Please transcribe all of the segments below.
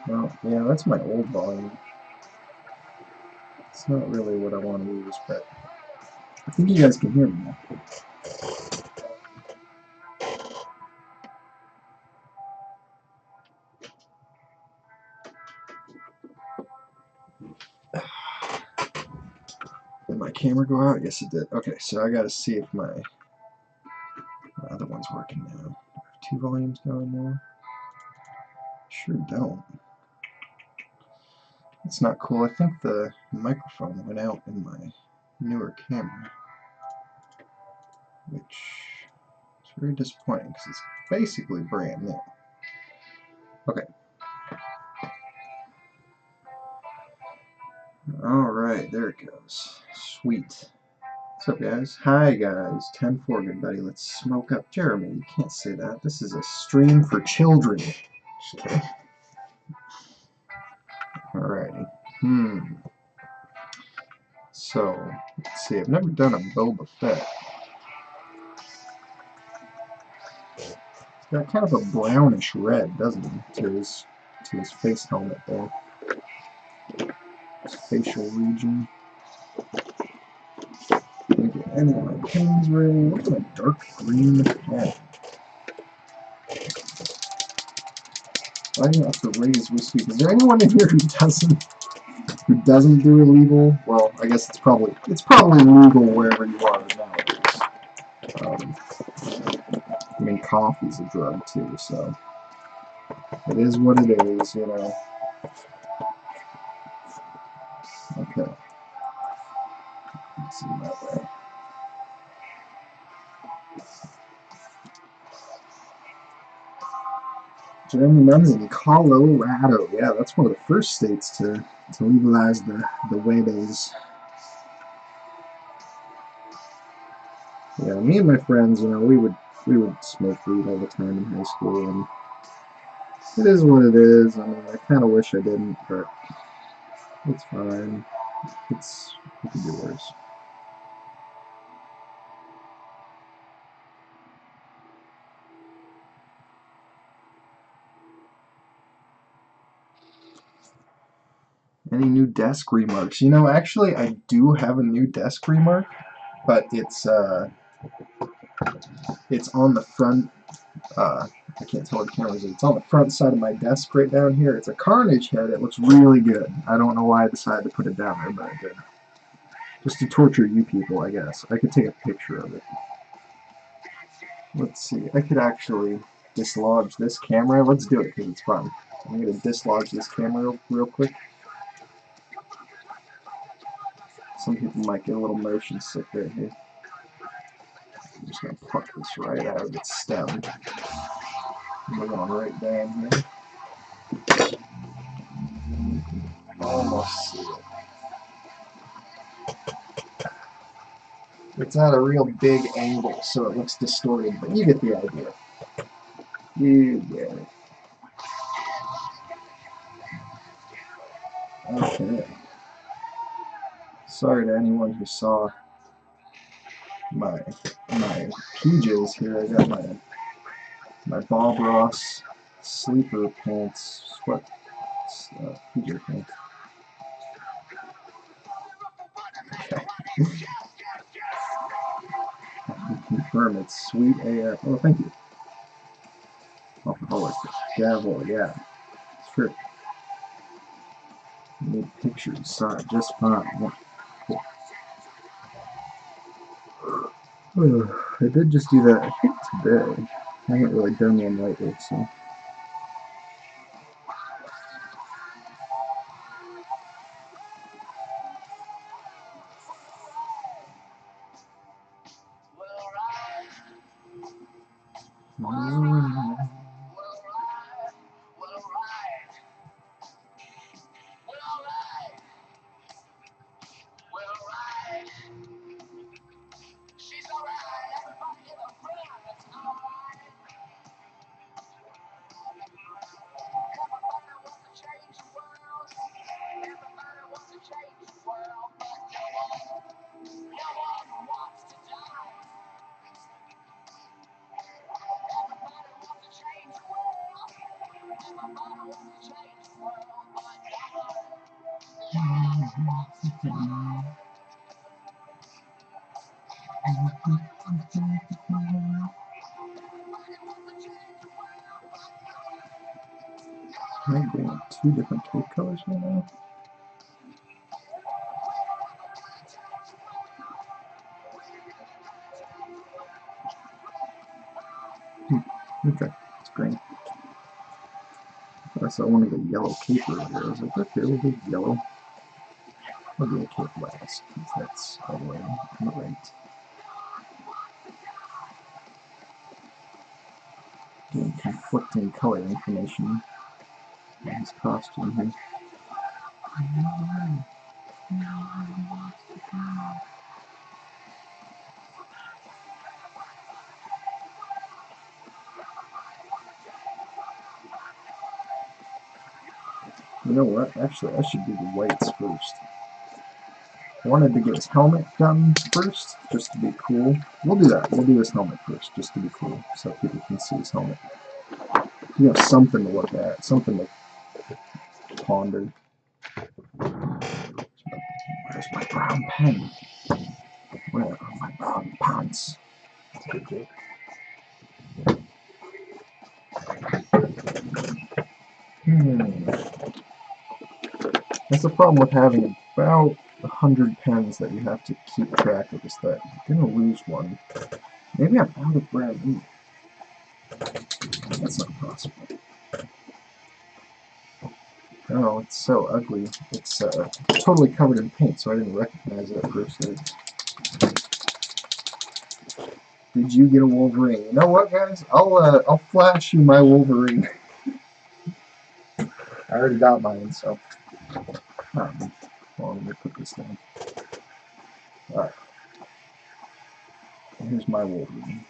Well, yeah, that's my old volume. It's not really what I want to use, but I think you guys can hear me now. Did my camera go out? Yes, it did. Okay, so I gotta see if my other one's working now. Two volumes going now? Sure don't. It's not cool. I think the microphone went out in my newer camera, which is very disappointing because it's basically brand new. Okay. Alright, there it goes. Sweet. What's up, guys? Hi, guys. 10-4, good buddy. Let's smoke up. Jeremy, you can't say that. This is a stream for children. Just kidding. Alrighty. So, let's see. I've never done a Boba Fett. He's got kind of a brownish red, doesn't he, to his face helmet there. His facial region. Any of my pins ready. What's a dark green pen? Why do you have to raise whiskey? Is there anyone in here who doesn't do illegal? Well, I guess it's probably legal wherever you are nowadays. I mean, coffee's a drug too, so it is what it is, you know. Okay. Let's see that way. Jeremy Nunn's in Colorado. Yeah, that's one of the first states to legalize the weddings. Yeah, me and my friends, you know, we would smoke weed all the time in high school, and it is what it is. I mean, I kind of wish I didn't, but it's fine. It could be worse. Any new desk remarks? You know, actually, I do have a new desk remark, but it's on the front. I can't tell what the camera is. It's on the front side of my desk right down here. It's a Carnage head. It looks really good. I don't know why I decided to put it down there, but I did. Just to torture you people, I guess. I could take a picture of it. Let's see. I could actually dislodge this camera. Let's do it because it's fun. I'm going to dislodge this camera real quick. Some people might get a little motion sick right here. I'm just going to pluck this right out of its stem. Move on right down here. Almost see it. It's at a real big angle, so it looks distorted, but you get the idea. You get it. Okay. Sorry to anyone who saw my PJs here. I got my Bob Ross sleeper pants, sweat PJ pants. Okay. I can confirm it's sweet AF. Oh, thank you. Alcoholic gavel, yeah. Sure. Need pictures, sorry, just fine. Yeah. Cool. I did just do that, I think, today. I haven't really done one lately, so. I'm getting 2 different tape colors right now. Okay, it's green. I saw one of the yellow caper here. I was like, okay, we'll do yellow. I'll do a cape last, because that's all the way on the right. Doing conflicting color information in his costume here. You know what? Actually, I should do the whites first. I wanted to get his helmet done first, just to be cool. We'll do that. We'll do his helmet first, just to be cool, so people can see his helmet. You have something to look at, something to ponder. Where's my brown pen? Where are my brown pants? That's a good joke. That's the problem with having about 100 pens that you have to keep track of, is that you're going to lose one. Maybe I'm out of brown ink. That's not possible. Oh, it's so ugly. It's totally covered in paint, so I didn't recognize it at first. Did you get a Wolverine? You know what, guys? I'll flash you my Wolverine. I already got mine, so. Well, let me put this down. Alright. Here's my Wolverine.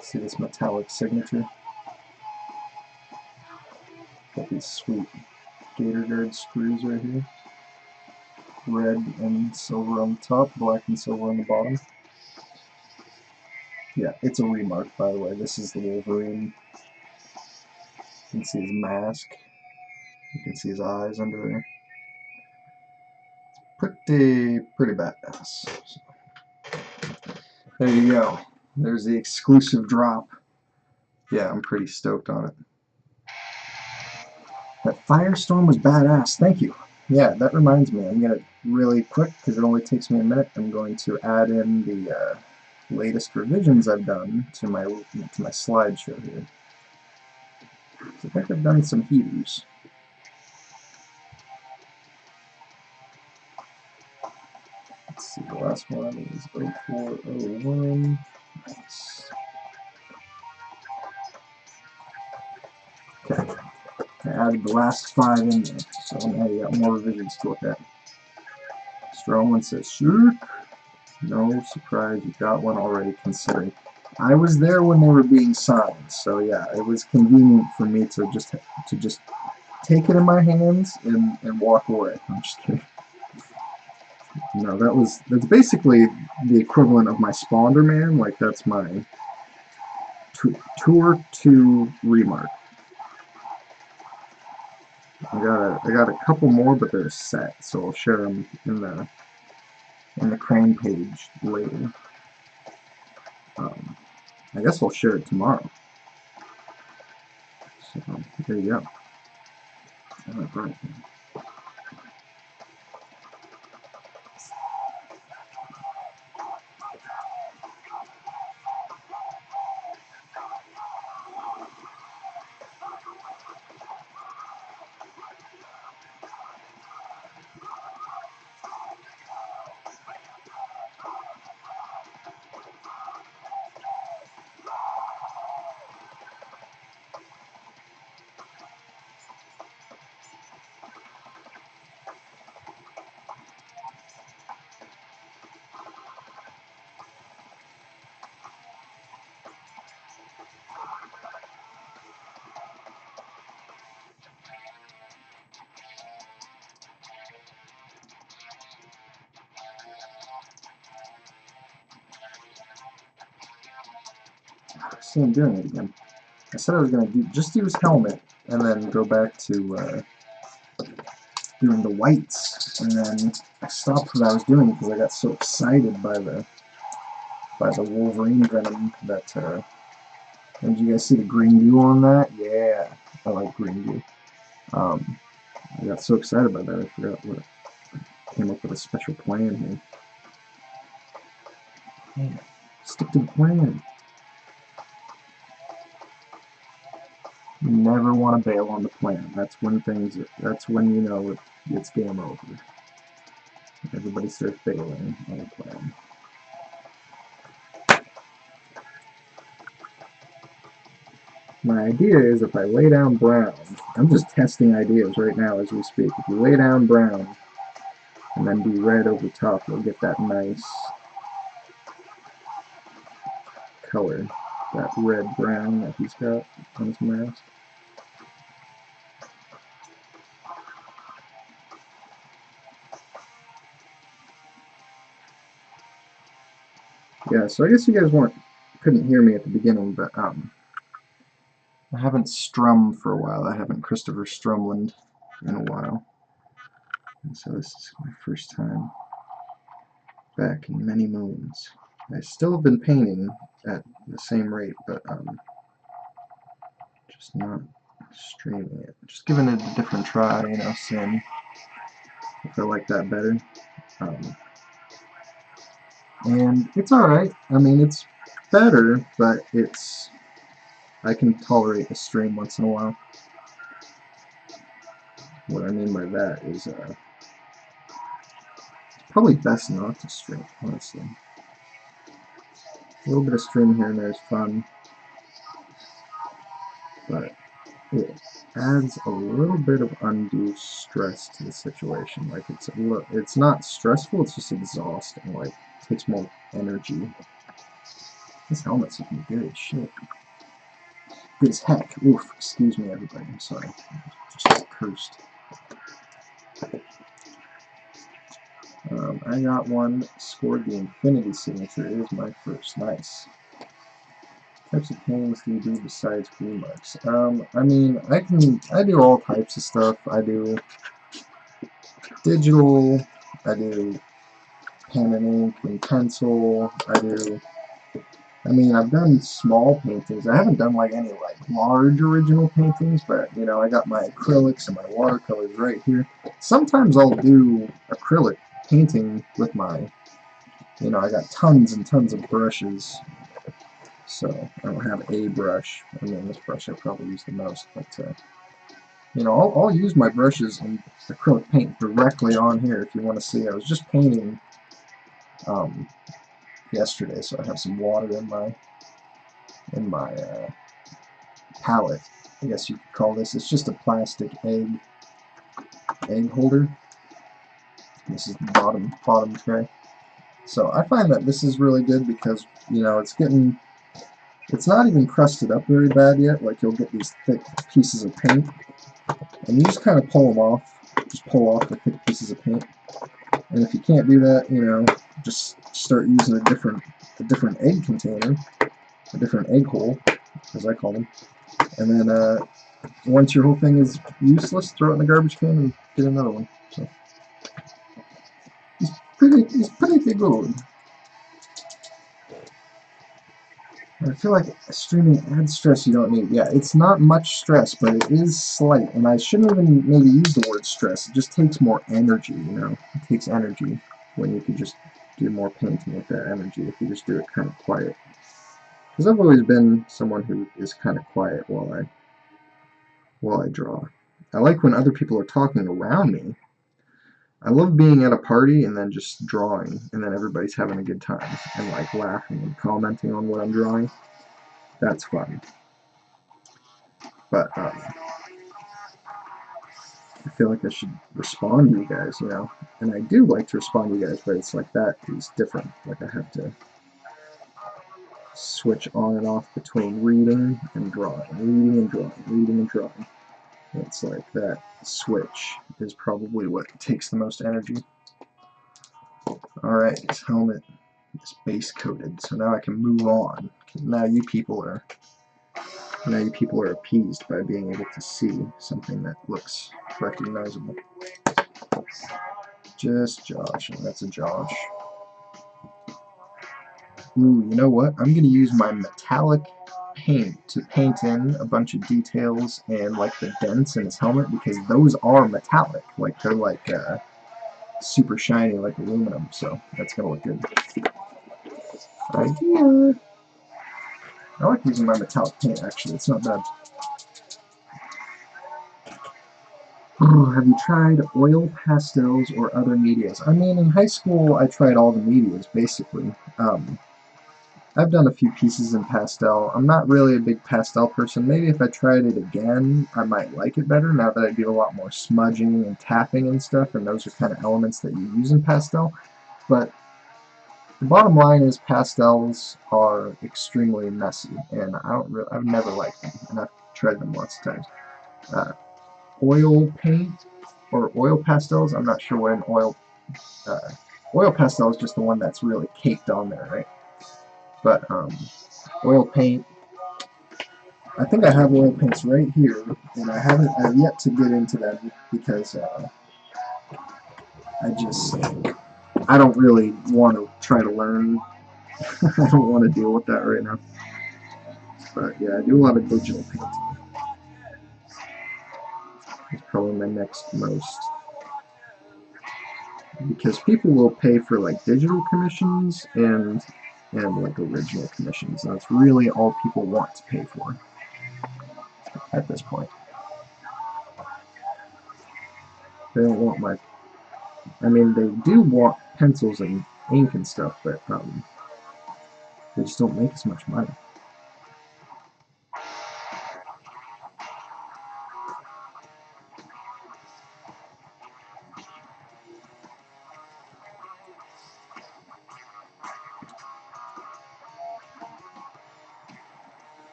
See this metallic signature? Got these sweet gator guard screws right here. Red and silver on the top, black and silver on the bottom. Yeah, it's a remark, by the way. This is the Wolverine. You can see his mask. You can see his eyes under there. Pretty badass. So, there you go. There's the exclusive drop. Yeah, I'm pretty stoked on it. That Firestorm was badass. Thank you. Yeah, that reminds me. I'm gonna really quick because it only takes me a minute. I'm going to add in the latest revisions I've done to my slideshow here. So I think I've done some heaters. Let's see, the last one is 0401. Nice. Okay. I added the last 5 in there, so now you got more revisions to look at. Strowman says, sure. No surprise, you got one already considering. I was there when they were being signed, so yeah, it was convenient for me to just take it in my hands and walk away. I'm just kidding. No, that's basically the equivalent of my Spawner Man. Like, that's my tour to remark. I got a couple more, but they're set, so I'll share them in the Crane page later. I guess I'll share it tomorrow. So there you go. Right. See, I'm doing it again. I said I was going to just use helmet and then go back to doing the whites, and then I stopped what I was doing because I got so excited by the Wolverine venom that, did you guys see the green goo on that? Yeah, I like green goo. I got so excited by that, I forgot what, came up with a special plan here. Man, stick to the plan. You never want to bail on the plan. That's when you know it's game over. Everybody starts bailing on the plan. My idea is if I lay down brown, I'm just testing ideas right now as we speak. If you lay down brown and then do red over top, you'll get that nice color, that red-brown that he's got on his mask. Yeah, so I guess you guys couldn't hear me at the beginning, but I haven't strummed for a while. I haven't Christopher Strumland in a while. And so this is my first time back in many moons. I still have been painting at the same rate, but just not streaming it. Just giving it a different try, you know, seeing if I like that better. And it's alright. I mean, it's better, but I can tolerate a stream once in a while. What I mean by that is, it's probably best not to stream, honestly. A little bit of stream here and there is fun, but it adds a little bit of undue stress to the situation. Like, it's not stressful, it's just exhausting. Like, it takes more energy. This helmet's looking good as shit. Good as heck. Oof, excuse me everybody, I'm sorry. Just cursed. I got one, scored the Infinity Signature. It is my first. Nice. What types of paintings do you do besides green marks? I mean, I do all types of stuff. I do digital, I do pen and ink and pencil, I mean, I've done small paintings. I haven't done like any like large original paintings, but you know, I got my acrylics and my watercolors right here. Sometimes I'll do acrylic painting with my, you know, I got tons and tons of brushes, so I don't have a brush. I mean, this brush I probably use the most, but you know, I'll use my brushes and acrylic paint directly on here if you want to see. I was just painting yesterday, so I have some water in my palette, I guess you could call this. It's just a plastic egg holder. This is the bottom tray. So I find that this is really good because, you know, it's not even crusted up very bad yet. Like, you'll get these thick pieces of paint, and you just kind of pull them off. Just pull off the thick pieces of paint. And if you can't do that, you know, just start using a different egg container, a different egg hole, as I call them. And then once your whole thing is useless, throw it in the garbage can and get another one. So it's pretty good. I feel like streaming adds stress you don't need. Yeah, it's not much stress, but it is slight. And I shouldn't even maybe use the word stress. It just takes more energy, you know. It takes energy when you can just do more painting with that energy if you just do it kind of quiet. Because I've always been someone who is kind of quiet while I draw. I like when other people are talking around me. I love being at a party and then just drawing, and then everybody's having a good time and like laughing and commenting on what I'm drawing. That's fun. But I feel like I should respond to you guys, you know. And I do like to respond to you guys, but it's like that is different. Like, I have to switch on and off between reading and drawing, reading and drawing, reading and drawing. It's like that switch is probably what takes the most energy. Alright, this helmet is base coated, so now I can move on. Now you people are appeased by being able to see something that looks recognizable. Just Josh, and that's a Josh. Ooh, you know what? I'm gonna use my metallic paint to paint in a bunch of details and like the dents in his helmet, because those are metallic. Like they're like super shiny like aluminum, so that's gonna look good. Idea. I like using my metallic paint actually, it's not bad. Have you tried oil pastels or other medias? I mean, in high school I tried all the medias basically. I've done a few pieces in pastel. I'm not really a big pastel person. Maybe if I tried it again, I might like it better now that I do a lot more smudging and tapping and stuff, and those are kind of elements that you use in pastel. But the bottom line is pastels are extremely messy, and I've never liked them, and I've tried them lots of times. Uh, Oil paint or oil pastels, I'm not sure what an oil pastel is, just the one that's really caked on there, right? But oil paint, I think I have oil paints right here, and I've yet to get into them because I don't really want to try to learn. I don't want to deal with that right now. But yeah, I do a lot of digital painting. It's probably my next most, because people will pay for like digital commissions and like original commissions, and that's really all people want to pay for at this point. They don't want my, I mean, they do want pencils and ink and stuff, but they just don't make as much money.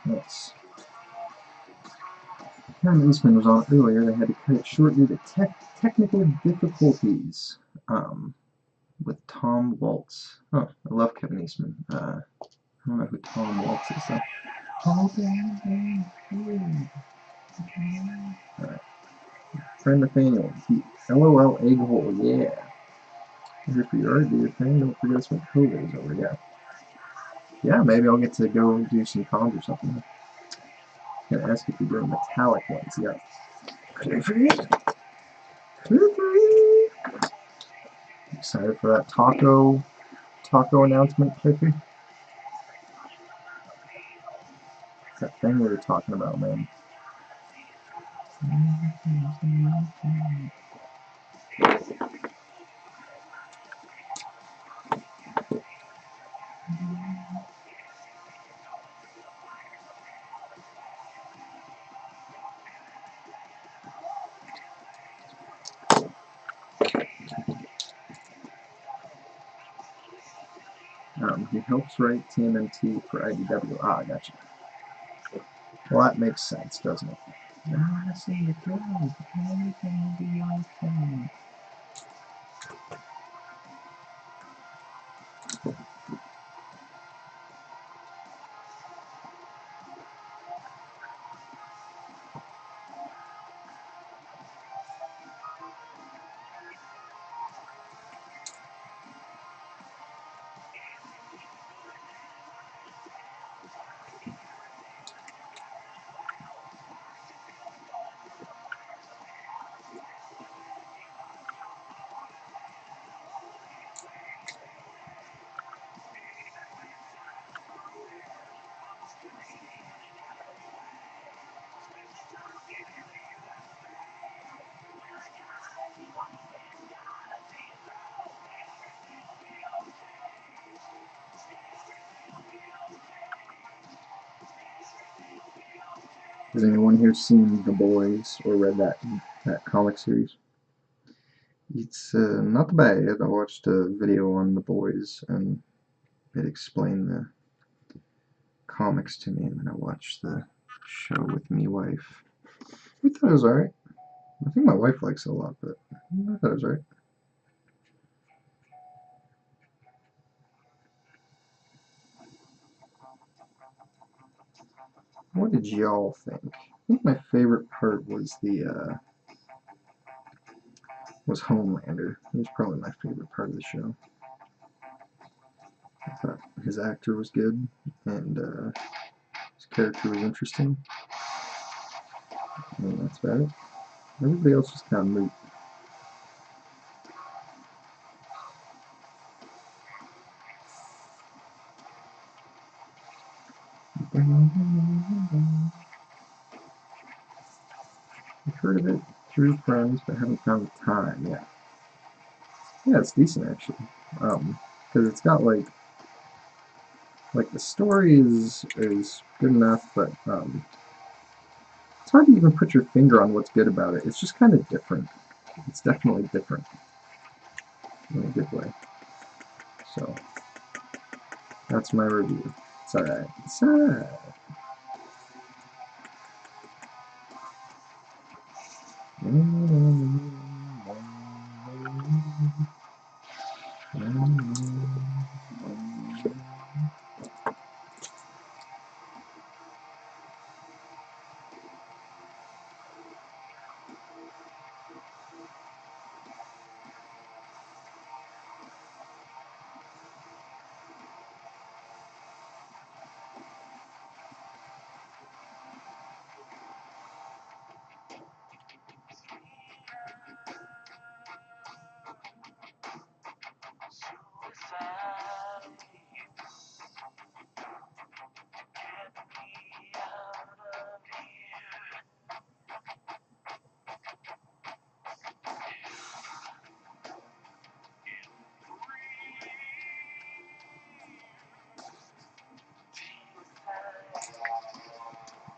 Yes. Kevin Eastman was on earlier. They had to cut it short due to technical difficulties with Tom Waltz. Oh, I love Kevin Eastman. I don't know who Tom Waltz is, though. Alright. Friend Nathaniel. LOL egg hole, yeah. Here for your art, do your thing. Don't forget us when COVID is over, yeah. Yeah, maybe I'll get to go do some cons or something. Gonna ask if you're doing metallic ones, yeah. Cliffy? Excited for that taco announcement, Cliffy? That thing we were talking about, man. He helps write TMNT for IDW. Ah, gotcha. Well, that makes sense, doesn't it? Has anyone here seen The Boys or read that comic series? It's not bad. I watched a video on The Boys and it explained the comics to me, and then I watched the show with me wife. I thought it was alright. I think my wife likes it a lot, but I thought it was alright. What did y'all think? I think my favorite part was the was Homelander. He was probably my favorite part of the show. I thought his actor was good, and his character was interesting. And that's about it. Everybody else was kind of moot. I've heard of it through friends, but haven't found the time yet. Yeah, it's decent actually. Because it's got like the story is good enough, but it's hard to even put your finger on what's good about it. It's just kind of different. It's definitely different in a good way. So that's my review. It's alright. It's alright.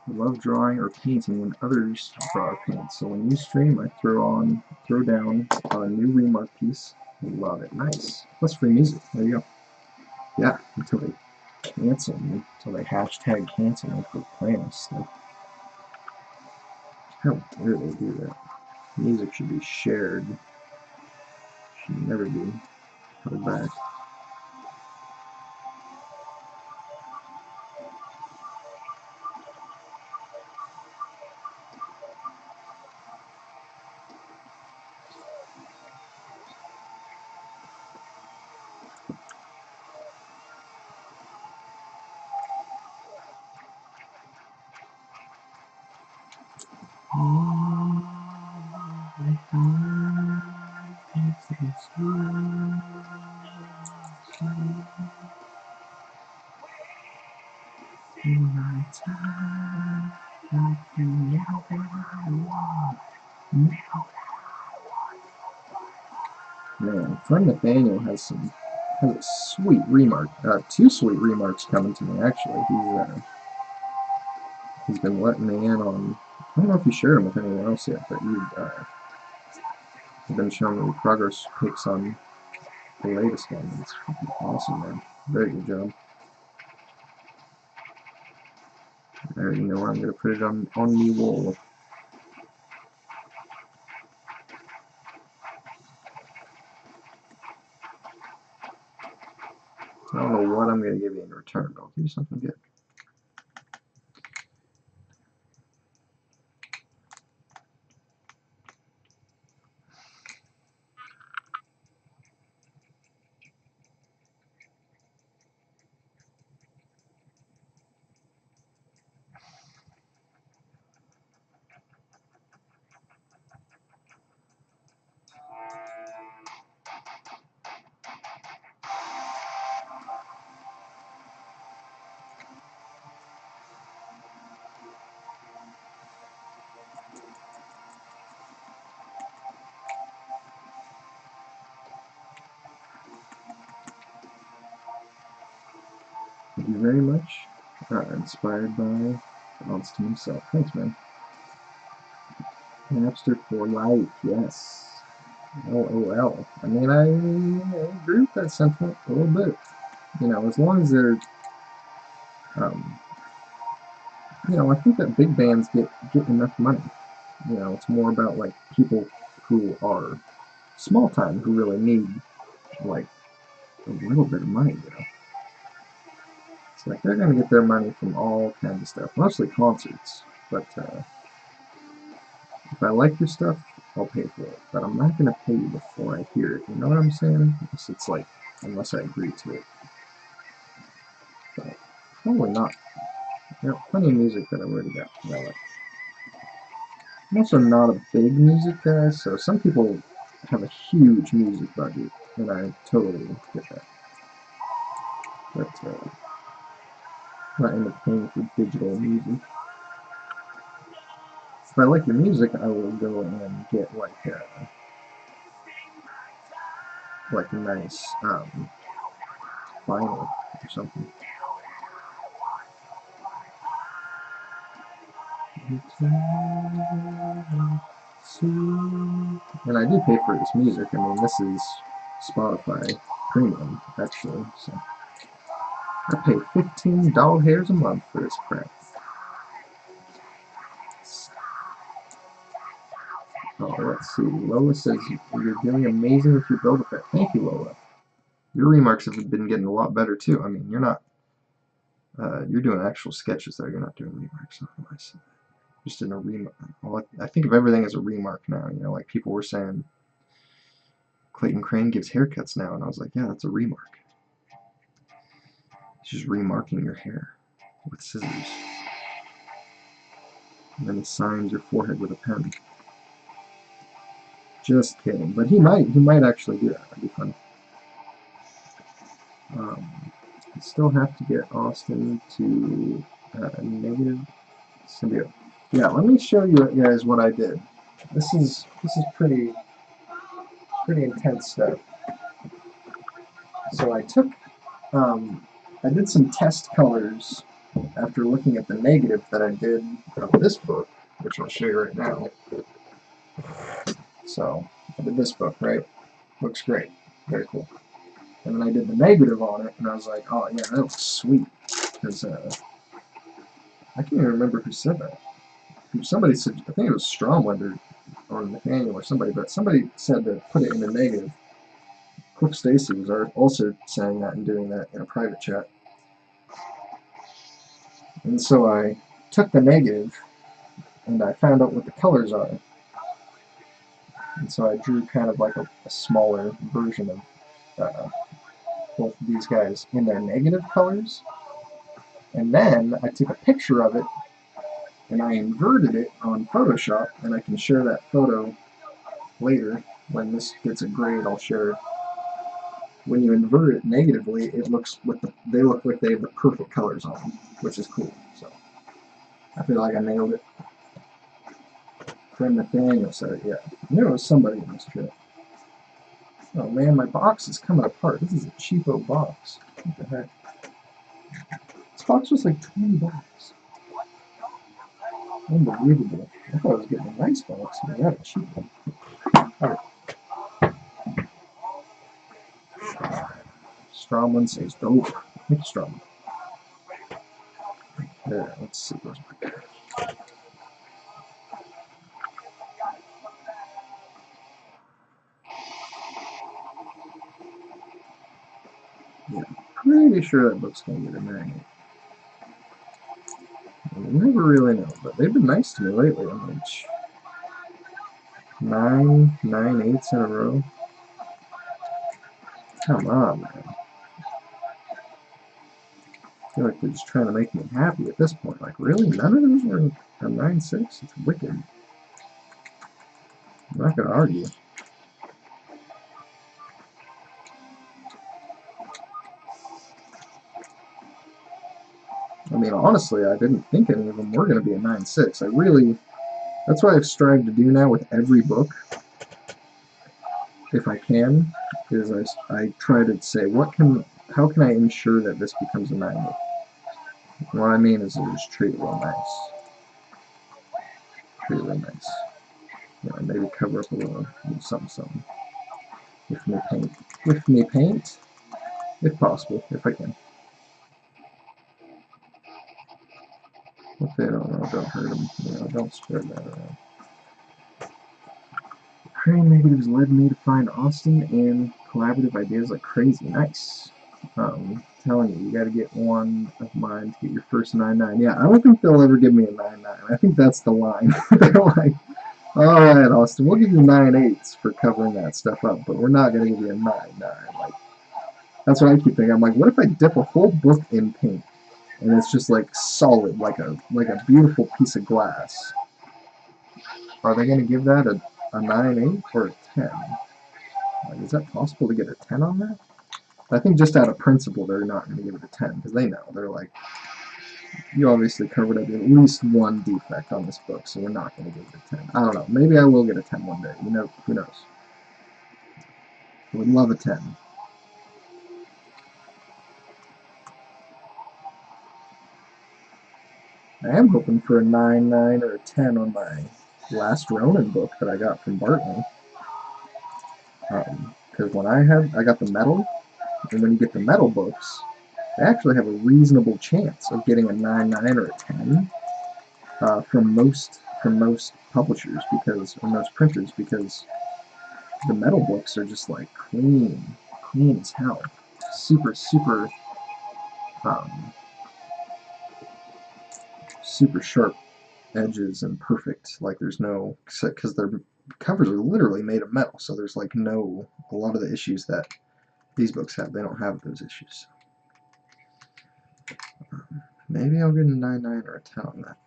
I love drawing or painting when others draw or paint. So when you stream, I throw down a new remark piece. Love it. Nice. Plus free music. There you go. Yeah, until they cancel me. Until they hashtag cancel me for playing stuff. How dare they do that? Music should be shared. Should never be held back. Man, friend Nathaniel has a sweet remark, two sweet remarks coming to me actually. He's been letting me in on. I don't know if you shared them with anyone else yet, but you've been showing me progress pics on the latest one. It's fucking awesome, man. Very good job. I already know where I'm gonna put it on the wall. I don't know what I'm gonna give you in return, but I'll give you something good. Thank you very much. Inspired by Johnston himself. Thanks, man. Napster for life, yes. LOL. I mean, I agree with that sentiment a little bit. You know, as long as they're, um, you know, I think that big bands get enough money. You know, it's more about like people who are small time who really need like a little bit of money. You know, It's like they're gonna get their money from all kinds of stuff, mostly concerts. But if I like your stuff, I'll pay for it. But I'm not gonna pay you before I hear it. You know what I'm saying? It's like, unless I agree to it. But probably not. I got plenty of music that I've already got that I like. I'm also not a big music guy, so some people have a huge music budget, and I totally get that. But I'm not into paying for digital music. If I like your music, I will go and get like a nice vinyl or something. And I do pay for this music. I mean, this is Spotify Premium, actually. So I pay $15 a month for this crap. Oh, let's see. Lola says you're doing amazing with your build effect. Thank you, Lola. Your remarks have been getting a lot better too. I mean, you're not. You're doing actual sketches there. You're not doing remarks. Just in a remark. Well, I think of everything as a remark now. You know, like people were saying, Clayton Crane gives haircuts now, and I was like, yeah, that's a remark. It's just remarking your hair with scissors. And then he signs your forehead with a pen. Just kidding. But he might actually do that. That'd be fun. I still have to get Austin to negative symbiote. Yeah, let me show you guys what I did. This is pretty intense stuff. So I did some test colors after looking at the negative that I did of this book, which I'll show you right now. So I did this book, right? Looks great, very cool. And then I did the negative on it, and I was like, oh yeah, that looks sweet. Because I can't even remember who said that. Somebody said, I think it was Stromwender or Nathaniel or somebody, but somebody said to put it in the negative. Cliff Stacy was also saying that and doing that in a private chat. And so I took the negative and I found out what the colors are. And so I drew kind of like a smaller version of both of these guys in their negative colors. And then I took a picture of it and I inverted it on Photoshop, and I can share that photo later. When this gets a grade, I'll share it. When you invert it negatively, it looks they look like they have the perfect colors on them, which is cool. So I feel like I nailed it. Friend Nathaniel said it, yeah. I knew it was somebody in this chat. Oh man, my box is coming apart. This is a cheapo box. What the heck? This box was like $20. Unbelievable. I thought I was getting a nice box, but I got a cheap one. Alright. Stromlin says dope. Thank you, Stromlin. There, let's see. Where's my car? Yeah, pretty sure that book's gonna get a 9. I never really know, but they've been nice to me lately. I'm like 9/8 in a row. Come on, man. I feel like they're just trying to make me happy at this point. Like, really? None of those were a 9/6? It's wicked. I'm not gonna argue. I mean, honestly, I didn't think any of them were going to be a 9/6. That's what I've strived to do now with every book, if I can, is I try to say, how can I ensure that this becomes a 9/8? What I mean is just treat it real nice. Treat it real nice. You know, maybe cover up a little something. With me paint, if possible, if I can. If they don't know, don't hurt them. You know, don't spread that around. Crane negatives led me to find Austin and collaborative ideas like crazy. Nice. Telling you gotta get one of mine to get your first 9.9. Yeah, I don't think they'll ever give me a 9.9. I think that's the line. They're like, alright, Austin, we'll give you 9.8s for covering that stuff up, but we're not gonna give you a 9.9. Like, that's what I keep thinking. I'm like, what if I dip a whole book in paint and it's just like solid, like a beautiful piece of glass? Are they gonna give that a 9.8 or a 10? Like, is that possible to get a 10 on that? I think just out of principle, they're not going to give it a 10 because they know. They're like, you obviously covered up at least one defect on this book, so we're not going to give it a 10. I don't know. Maybe I will get a 10 one day. You know, who knows? I would love a 10. I am hoping for a 9.9 or a 10 on my last Ronin book that I got from Barton. Because when I got the metal, and when you get the metal books, they actually have a reasonable chance of getting a 9.9 or a 10 from most publishers or most printers because the metal books are just like clean as hell, super um, super sharp edges and perfect. Like there's no because their covers are literally made of metal, so there's like no a lot of the issues that these books have. They don't have those issues. Maybe I'll get a 9.9 or a 10 on that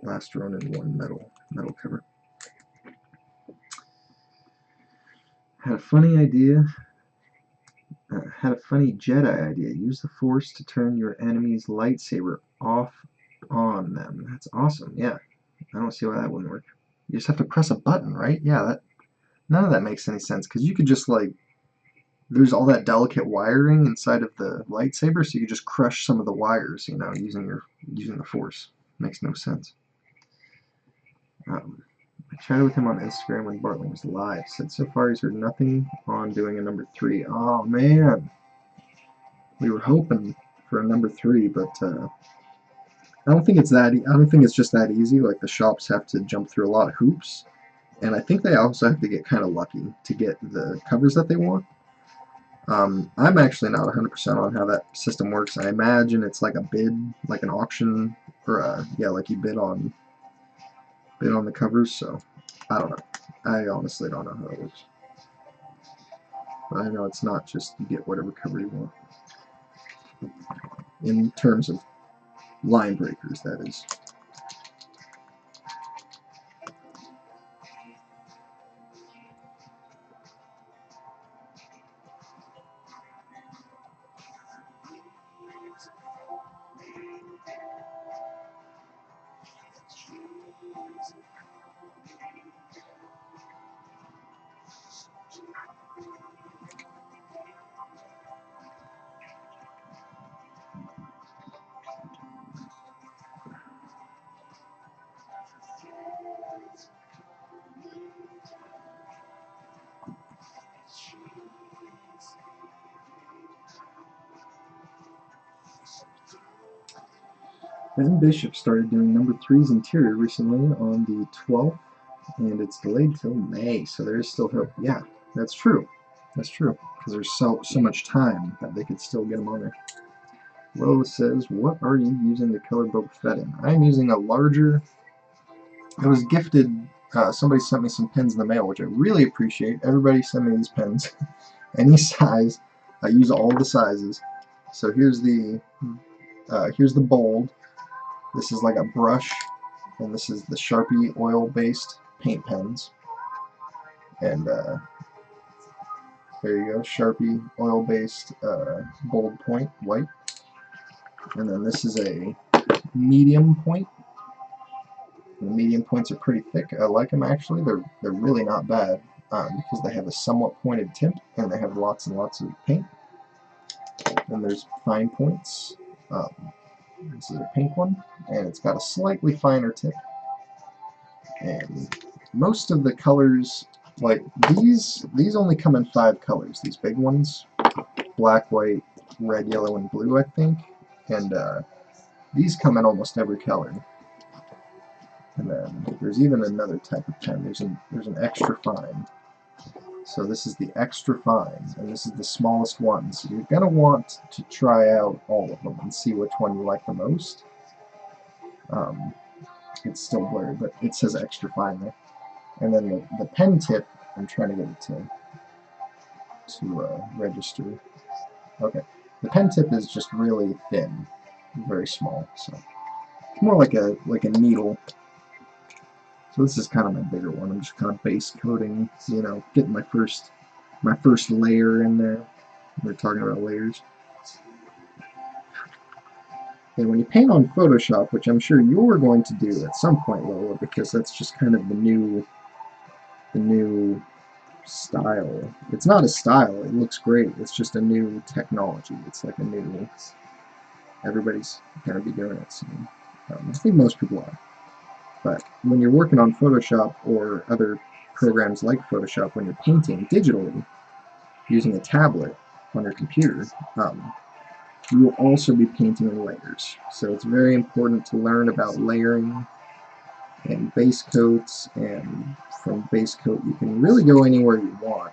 last Ronin 1 metal cover. Had a funny idea. Had a funny Jedi idea. Use the Force to turn your enemy's lightsaber off on them. That's awesome. Yeah, I don't see why that wouldn't work. You just have to press a button, right? Yeah, none of that makes any sense because you could just like there's all that delicate wiring inside of the lightsaber, so you could just crush some of the wires, you know, using the Force. Makes no sense. I chatted with him on Instagram when Bartling was live. Said so far he's heard nothing on doing a number 3. Oh man, we were hoping for a number 3, but I don't think it's just that easy. Like the shops have to jump through a lot of hoops, and I think they also have to get kind of lucky to get the covers that they want. I'm actually not 100% on how that system works. I imagine it's like a bid, like an auction, or like you bid on the covers. So I don't know. I honestly don't know how it works. But I know it's not just you get whatever cover you want. In terms of line breakers, that is. Ben Bishop started doing number 3's interior recently on the 12th, and it's delayed till May, so there is still hope. Yeah, that's true. That's true, because there's so much time that they could still get them on there. Rose says, what are you using to color Boba Fett in? I'm using a larger... I was gifted... somebody sent me some pens in the mail, which I really appreciate. Everybody send me these pens. Any size. I use all the sizes. So here's the bold. This is like a brush, and this is the Sharpie oil-based paint pens. And there you go, Sharpie oil-based bold point, white. And then this is a medium point. The medium points are pretty thick. I like them actually. They're really not bad because they have a somewhat pointed tip and they have lots and lots of paint. Then there's fine points. This is a pink one, and it's got a slightly finer tip. And most of the colors, like these only come in 5 colors. These big ones, black, white, red, yellow, and blue, I think. And these come in almost every color. And then there's even another type of pen. There's an extra fine. So this is the extra fine, and this is the smallest one. So you're going to want to try out all of them and see which one you like the most. It's still blurred, but it says extra fine there. And then the pen tip, I'm trying to get it to register. Okay. The pen tip is just really thin, very small, so it's more like a needle. So this is kind of my bigger one. I'm just kind of base coating, you know, getting my first layer in there. We're talking about layers. And when you paint on Photoshop, which I'm sure you're going to do at some point, Lola, because that's just kind of the new style. It's not a style, it looks great. It's just a new technology. It's like a new, everybody's going to be doing it soon. I think most people are. But when you're working on Photoshop or other programs like Photoshop, when you're painting digitally using a tablet on your computer, you will also be painting in layers. So it's very important to learn about layering and base coats, and from base coat you can really go anywhere you want.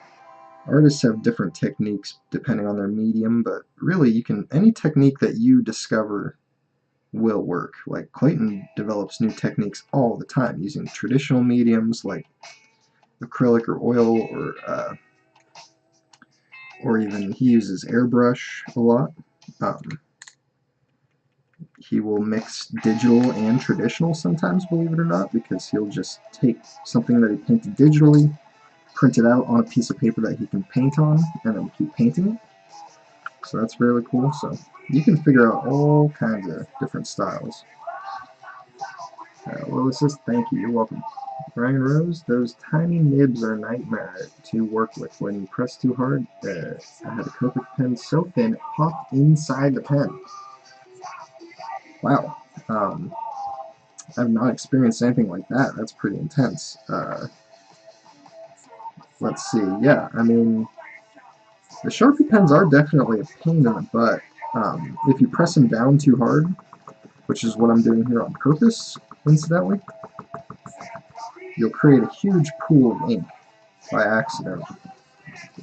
Artists have different techniques depending on their medium, but really you can, any technique that you discover will work. Like Clayton develops new techniques all the time using traditional mediums like acrylic or oil, or even he uses airbrush a lot. He will mix digital and traditional sometimes, believe it or not, because he'll just take something that he painted digitally, print it out on a piece of paper that he can paint on, and then keep painting it. So that's really cool. So you can figure out all kinds of different styles. Willis says, thank you, you're welcome. Ryan Rose, those tiny nibs are a nightmare to work with. When you press too hard, I had a Copic pen so thin it popped inside the pen. Wow. I've not experienced anything like that. That's pretty intense. Let's see. Yeah, I mean, the Sharpie pens are definitely a pain in the butt. If you press them down too hard, which is what I'm doing here on purpose, incidentally, you'll create a huge pool of ink by accident.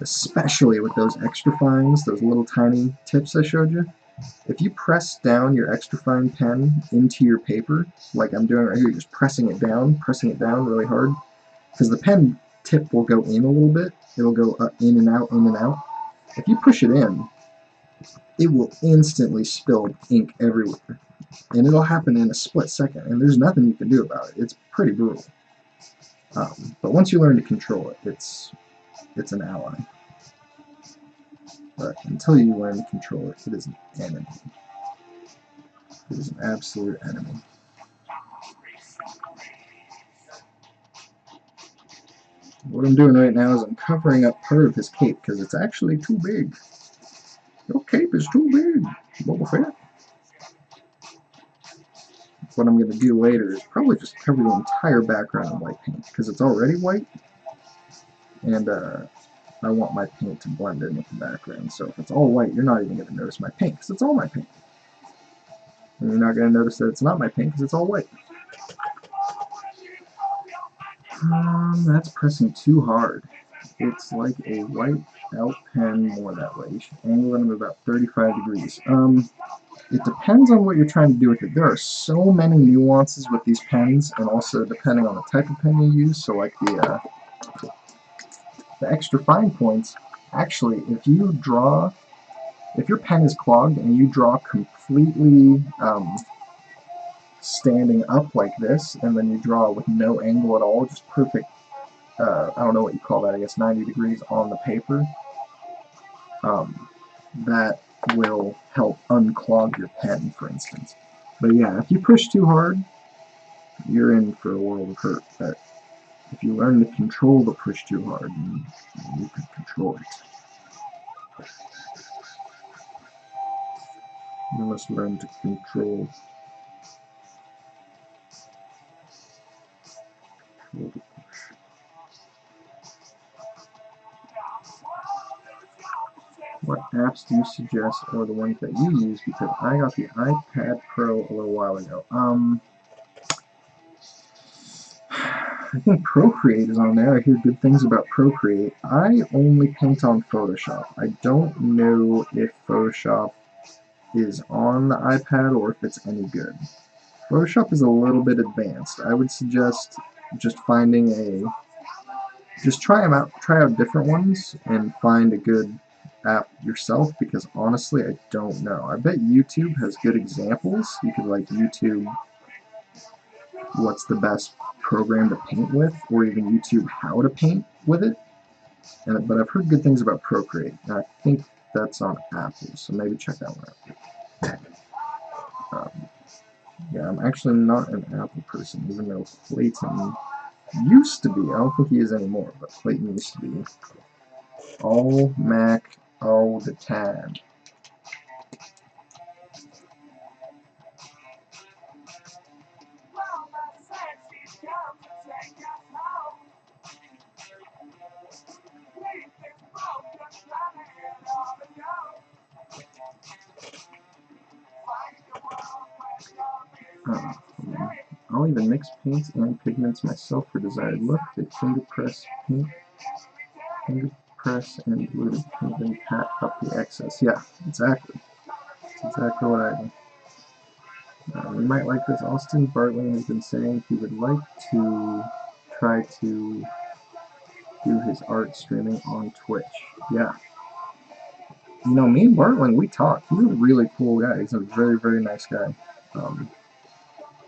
Especially with those extra fines, those little tiny tips I showed you. If you press down your extra fine pen into your paper, like I'm doing right here, just pressing it down really hard, because the pen tip will go in a little bit. It'll go in and out, in and out. If you push it in, it will instantly spill ink everywhere. And it'll happen in a split second, and there's nothing you can do about it. It's pretty brutal. But once you learn to control it, it's an ally. But until you learn to control it, it is an enemy. It is an absolute enemy. What I'm doing right now is I'm covering up part of his cape because it's actually too big. Your cape is too big, Boba Fett. What I'm going to do later is probably just cover the entire background in white paint because it's already white, and I want my paint to blend in with the background. So if it's all white, you're not even going to notice my paint because it's all my paint. And you're not going to notice that it's not my paint because it's all white. That's pressing too hard. It's like a white out pen more that way. You should angle it at about 35 degrees. It depends on what you're trying to do with it. There are so many nuances with these pens, and also depending on the type of pen you use. So like the extra fine points, actually, if your pen is clogged and you draw completely standing up like this, and then you draw with no angle at all, just perfect, I don't know what you call that, I guess 90 degrees on the paper, that will help unclog your pen, for instance. But yeah, if you push too hard, you're in for a world of hurt. But if you learn to control the push too hard, you can control it. You must learn to control the push. What apps do you suggest, or the ones that you use? Because I got the iPad Pro a little while ago. I think Procreate is on there. I hear good things about Procreate. I only paint on Photoshop. I don't know if Photoshop is on the iPad or if it's any good. Photoshop is a little bit advanced. I would suggest just finding a... Just try out different ones, and find a good app yourself, because honestly, I don't know. I bet YouTube has good examples. You could like YouTube what's the best program to paint with, or even YouTube how to paint with it. But I've heard good things about Procreate, and I think that's on Apple, so maybe check that one out. Yeah, I'm actually not an Apple person, even though Clayton used to be. I don't think he is anymore, but Clayton used to be. All Mac all the time. I'll even mix paints and pigments myself for desired look. Take finger press paint, finger press and diluted paint, then pat up the excess. Yeah, exactly. That's exactly what I do. You might like this. Austin Bartling has been saying he would like to try to do his art streaming on Twitch. Yeah. You know, me and Bartling, we talk. He's a really cool guy. He's a very, very nice guy.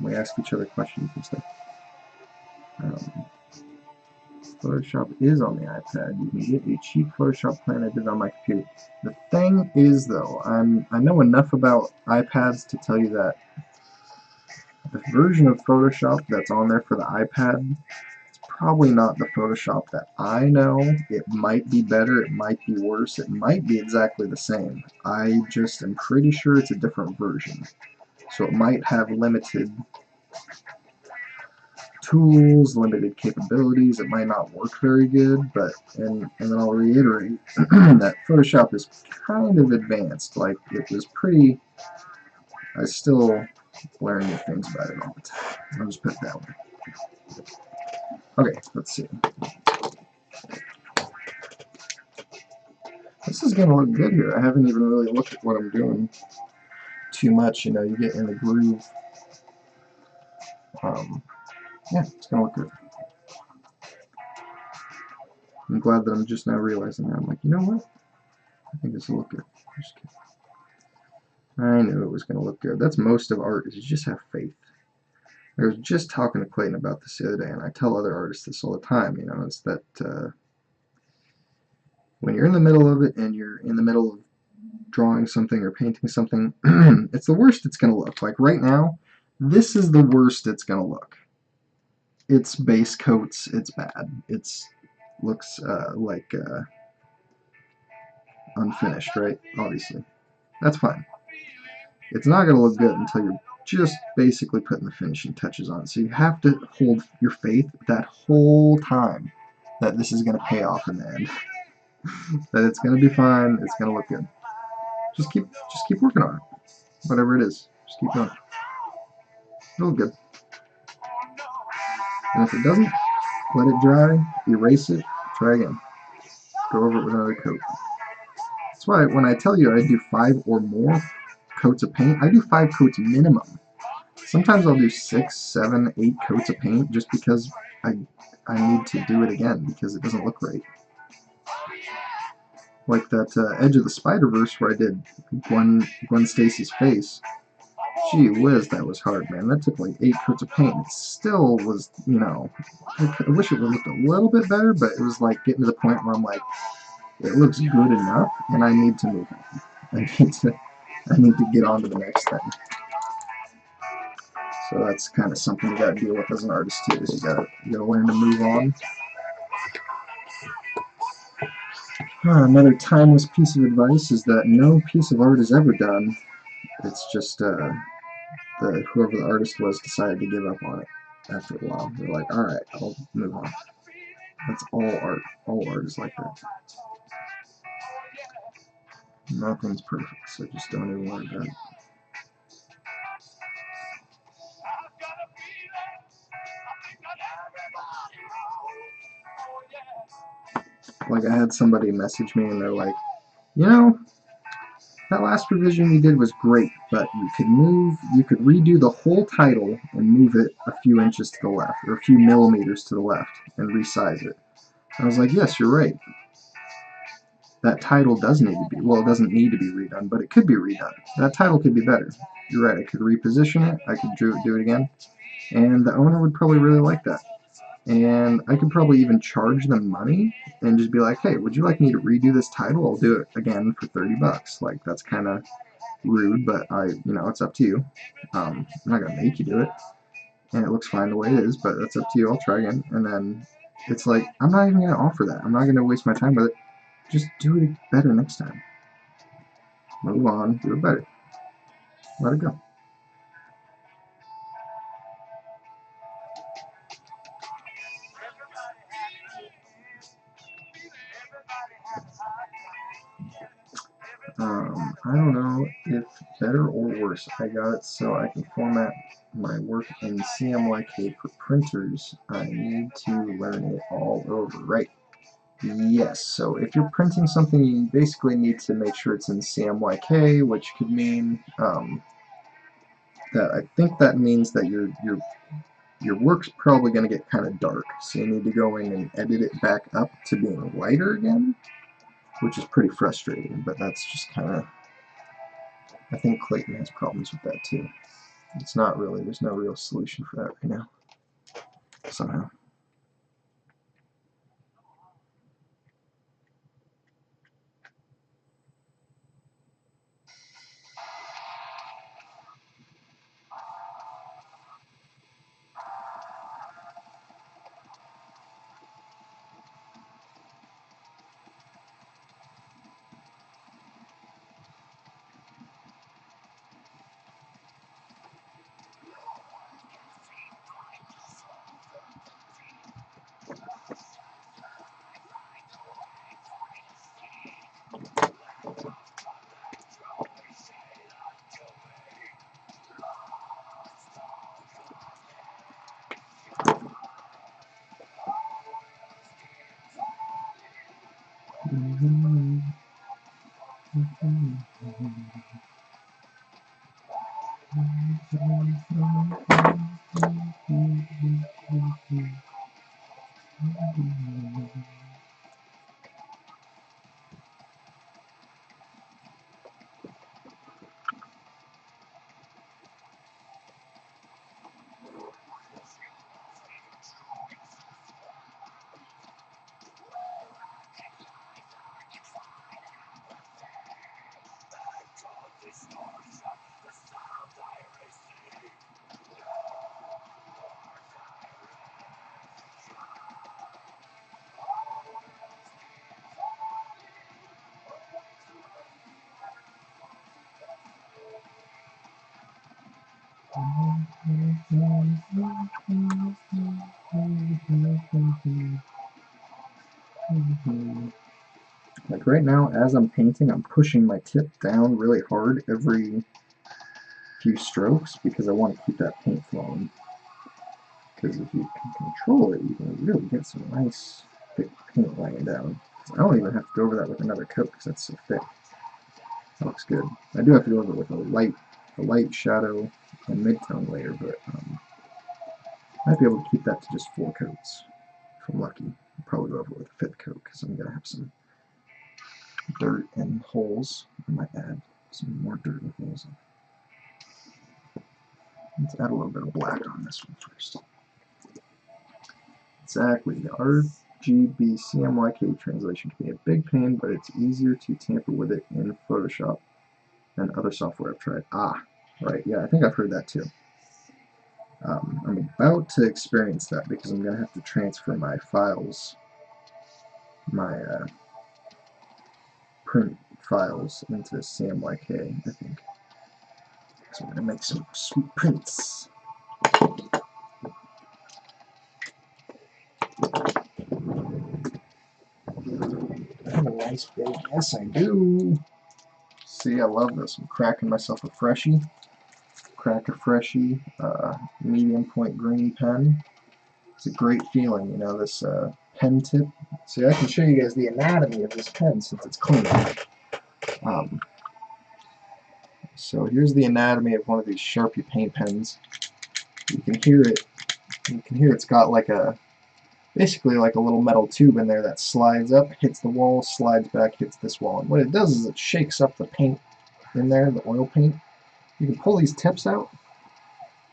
We ask each other questions and stuff. Photoshop is on the iPad. You can get a cheap Photoshop plan. I did it on my computer. The thing is, though, I know enough about iPads to tell you that the version of Photoshop that's on there for the iPad is probably not the Photoshop that I know. It might be better, it might be worse, it might be exactly the same. I just am pretty sure it's a different version. So it might have limited tools, limited capabilities, it might not work very good, but, and then I'll reiterate that Photoshop is kind of advanced. Like, it was pretty, I still learn new things about it all the time. I'll just put it that way. Okay, let's see. This is going to look good here. I haven't even really looked at what I'm doing too much. You know, you get in the groove. Yeah, it's going to look good. I'm glad that I'm just now realizing that. I'm like, you know what? I think this will look good. Just kidding. I knew it was going to look good. That's most of art, is you just have faith. I was just talking to Clayton about this the other day, and I tell other artists this all the time, you know, it's that when you're in the middle of it, and you're in the middle of drawing something or painting something, it's the worst it's going to look. Like right now, this is the worst it's going to look. It's base coats, it's bad. It's looks like unfinished, right? Obviously. That's fine. It's not going to look good until you're just basically putting the finishing touches on. So you have to hold your faith that whole time that this is going to pay off in the end. That it's going to be fine, it's going to look good. Just keep working on it. Whatever it is, just keep going. It'll look good. And if it doesn't, let it dry, erase it, try again. Go over it with another coat. That's why when I tell you I do 5 or more coats of paint, I do 5 coats minimum. Sometimes I'll do 6, 7, 8 coats of paint just because I need to do it again because it doesn't look right. Like that Edge of the Spider-Verse where I did Gwen Stacy's face. Gee whiz, that was hard, man. That took like 8 coats of paint. It still was, you know, I wish it would have looked a little bit better, but it was like getting to the point where I'm like, it looks good enough, and I need to move on. I need to get on to the next thing. So that's kind of something you gotta deal with as an artist too, is you gotta learn to move on. Another timeless piece of advice is that no piece of art is ever done. It's just whoever the artist was decided to give up on it after a while. They're like, alright, I'll move on. That's all art. All art is like that. Nothing's perfect, so just don't even worry about it. Like, I had somebody message me and they're like, you know, that last revision you did was great, but you could redo the whole title and move it a few inches to the left, or a few millimeters to the left, and resize it. I was like, yes, you're right. That title does need to be, well, it doesn't need to be redone, but it could be redone. That title could be better. You're right, I could reposition it, I could do it again, and the owner would probably really like that. And I could probably even charge them money and just be like, hey, would you like me to redo this title? I'll do it again for 30 bucks. Like, that's kind of rude, but it's up to you. I'm not going to make you do it. And it looks fine the way it is, but that's up to you. I'll try again. And then it's like, I'm not even going to offer that. I'm not going to waste my time with it. Just do it better next time. Move on, do it better. Let it go. I don't know if better or worse. I got it so I can format my work in CMYK for printers. I need to learn it all over, right? Yes, so if you're printing something, you basically need to make sure it's in CMYK, which could mean that I think that means that your work's probably going to get kind of dark, so you need to go in and edit it back up to being lighter again, which is pretty frustrating, but that's just kind of, I think Clayton has problems with that too. It's not really, there's no real solution for that right now, somehow. Like right now, as I'm painting, I'm pushing my tip down really hard every few strokes because I want to keep that paint flowing. Because if you can control it, you can really get some nice thick paint laying down. I don't even have to go over that with another coat because that's so thick. That looks good. I do have to go over it with a light shadow and mid-tone layer, but I might be able to keep that to just 4 coats if I'm lucky. I'll probably go over it with a 5th coat because I'm going to have some dirt and holes. I might add some more dirt and holes. Let's add a little bit of black on this one first. Exactly. The RGB CMYK translation can be a big pain, but it's easier to tamper with it in Photoshop than other software I've tried. Ah, right. Yeah, I think I've heard that too. I'm about to experience that because I'm going to have to transfer my files, my print files into CMYK, I think. So I'm going to make some sweet prints. I have a nice big, yes I do. See, I love this. I'm cracking myself a freshie. Crack a freshie, medium point green pen. It's a great feeling, you know, this pen tip See, I can show you guys the anatomy of this pen since it's clean. So here's the anatomy of one of these Sharpie paint pens. You can hear it. You can hear it's got like a, basically like a little metal tube in there that slides up, hits the wall, slides back, hits this wall. And what it does is it shakes up the paint in there, the oil paint. You can pull these tips out.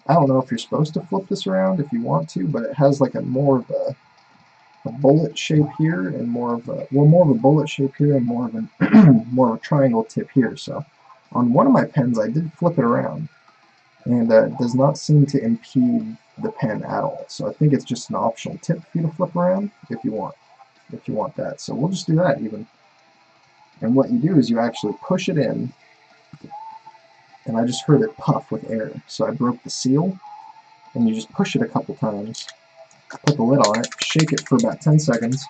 I don't know if you're supposed to flip this around if you want to, but it has like a more of a bullet shape here and more of a, well, more of a bullet shape here and more of a more of a triangle tip here. So on one of my pens I did flip it around, and it does not seem to impede the pen at all. So I think it's just an optional tip for you to flip around if you want that. So we'll just do that even. And what you do is you actually push it in, and I just heard it puff with air. So I broke the seal, and you just push it a couple times, put the lid on it, shake it for about 10 seconds.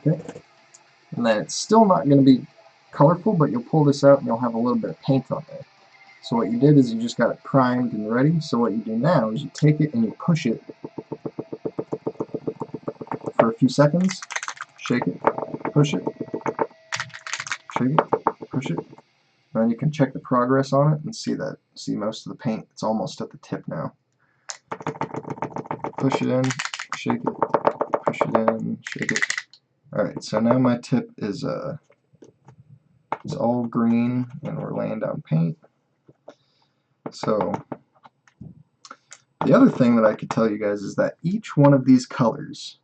Okay. And then it's still not going to be colorful, but you'll pull this out and you'll have a little bit of paint on there. So what you did is you just got it primed and ready. So what you do now is you take it and you push it for a few seconds, shake it, push it, shake it, push it, and then you can check the progress on it and see most of the paint, it's almost at the tip now. Push it in, shake it, push it in, shake it. Alright, so now my tip is all green and we're laying down paint. So the other thing that I could tell you guys is that each one of these colors,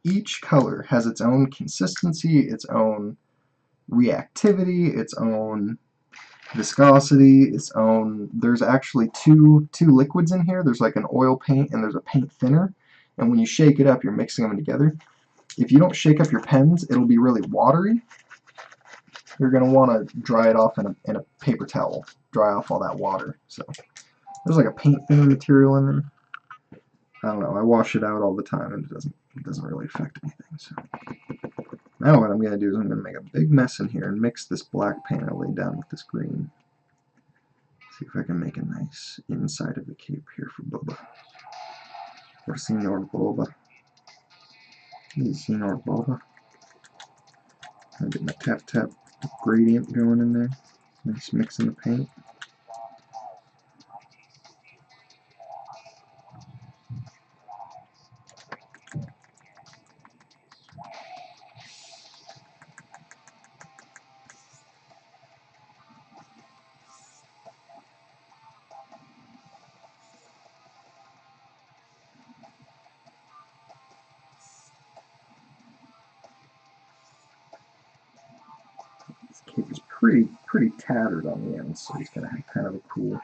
each color has its own consistency, its own reactivity, its own viscosity, its own, there's actually two liquids in here. There's like an oil paint and there's a paint thinner, and when you shake it up you're mixing them together. If you don't shake up your pens, it'll be really watery. You're going to want to dry it off in a paper towel, dry off all that water. So there's like a paint thinner material in there. I don't know, I wash it out all the time and it doesn't really affect anything. So now what I'm going to do is I'm going to make a big mess in here and mix this black paint I laid down with this green. See if I can make a nice inside of the cape here for Boba. For Senor Boba. Senor Boba. I'll get my tap tap gradient going in there. Nice mixing the paint. This cape is pretty tattered on the end, so he's going to have kind of a cool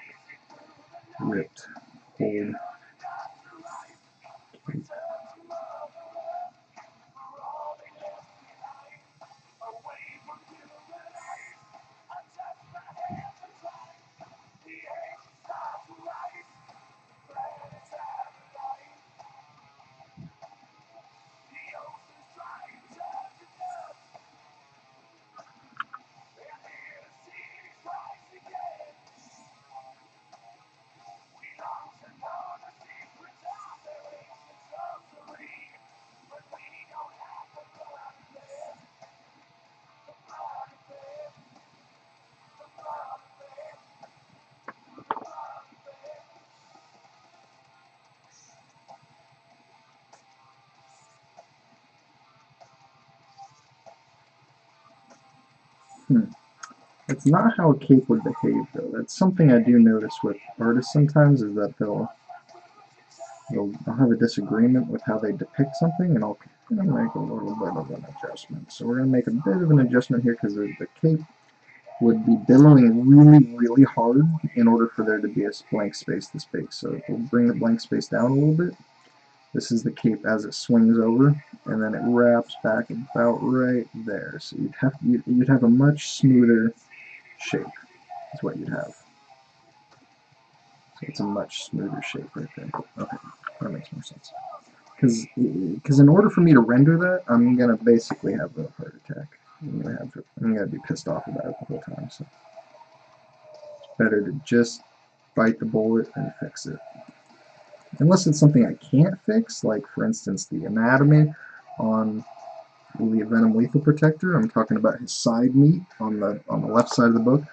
ripped hold. It's not how a cape would behave, though. That's something I do notice with artists sometimes, is that they'll have a disagreement with how they depict something, and I'll make a little bit of an adjustment. So we're going to make a bit of an adjustment here because the cape would be billowing really hard in order for there to be a blank space this big. So we'll bring the blank space down a little bit. This is the cape as it swings over, and then it wraps back about right there. So you'd have a much smoother shape is what you'd have. So it's a much smoother shape right there. Okay, that makes more sense. Because in order for me to render that, I'm gonna basically have a heart attack. I'm gonna be pissed off about it the whole time. So better to just bite the bullet and fix it. Unless it's something I can't fix, like for instance the anatomy on the Venom Lethal Protector. I'm talking about his side meat on the left side of the book.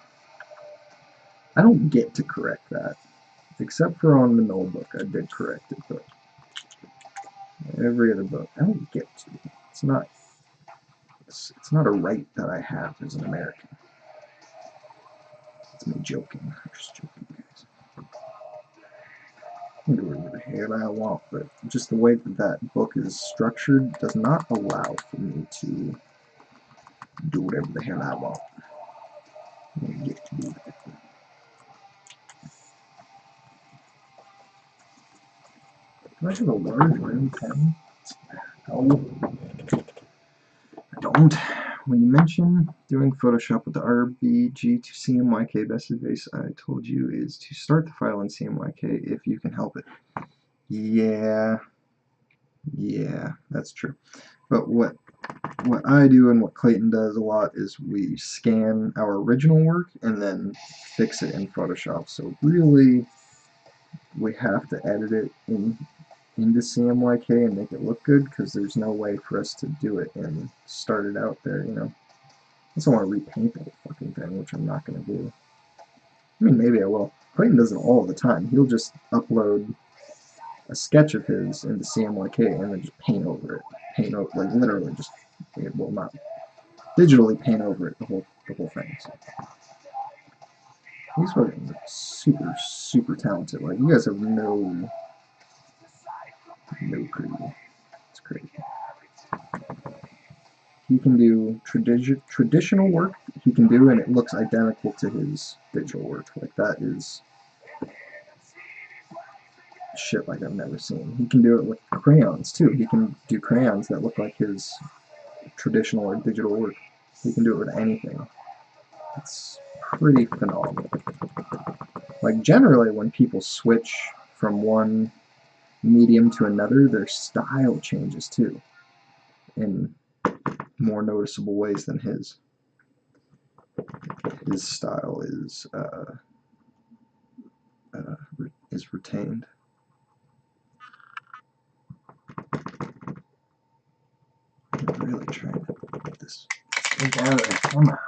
I don't get to correct that. Except for on the Null book, I did correct it, but every other book, I don't get to. It's not a right that I have as an American. It's me joking. I'm just joking, guys. I can do whatever the hell I want, but just the way that that book is structured does not allow for me to do whatever the hell I want. I don't get to do that. Do I have a large round pen? No, I don't. When you mention doing Photoshop with the RBG to CMYK, best advice I told you is to start the file in CMYK if you can help it. Yeah, that's true. But what I do and what Clayton does a lot is we scan our original work and then fix it in Photoshop. So really, we have to edit it into CMYK and make it look good, because there's no way for us to do it and start it out there, you know. I just don't want to repaint the whole fucking thing, which I'm not going to do. I mean, maybe I will. Clayton does it all the time. He'll just upload a sketch of his into CMYK and then just paint over it. Paint over, like literally just, well, not digitally paint over it, the whole thing. So. He's fucking super talented. Like, you guys have no clue. It's crazy. He can do traditional work, he can do, and it looks identical to his digital work. Like, that is shit like I've never seen. He can do it with crayons, too. He can do crayons that look like his traditional or digital work. He can do it with anything. It's pretty phenomenal. Like, generally, when people switch from one medium to another, their style changes, too, in more noticeable ways than his. His style is retained. I'm really trying to get this thing out of there. Come on.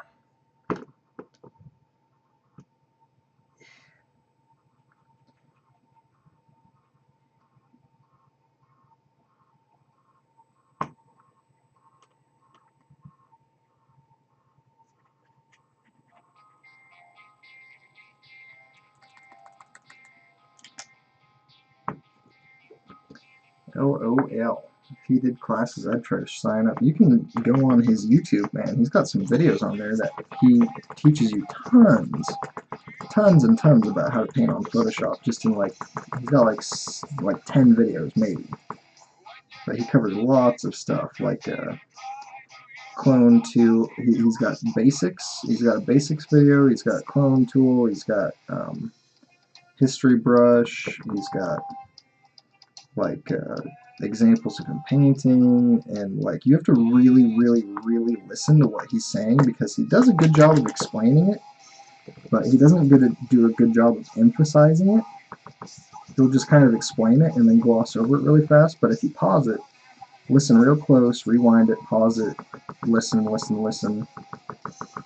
LOL. If he did classes, I'd try to sign up. You can go on his YouTube, man. He's got some videos on there that he teaches you tons and tons about how to paint on Photoshop. Just in like, he's got like 10 videos maybe. But he covers lots of stuff, like clone tool. He's got basics. He's got a basics video. He's got clone tool. He's got history brush. He's got like examples of him painting, and like you have to really listen to what he's saying, because he does a good job of explaining it, but he doesn't do a good job of emphasizing it. He'll just kind of explain it and then gloss over it really fast. But if you pause it, listen real close, rewind it, pause it, listen,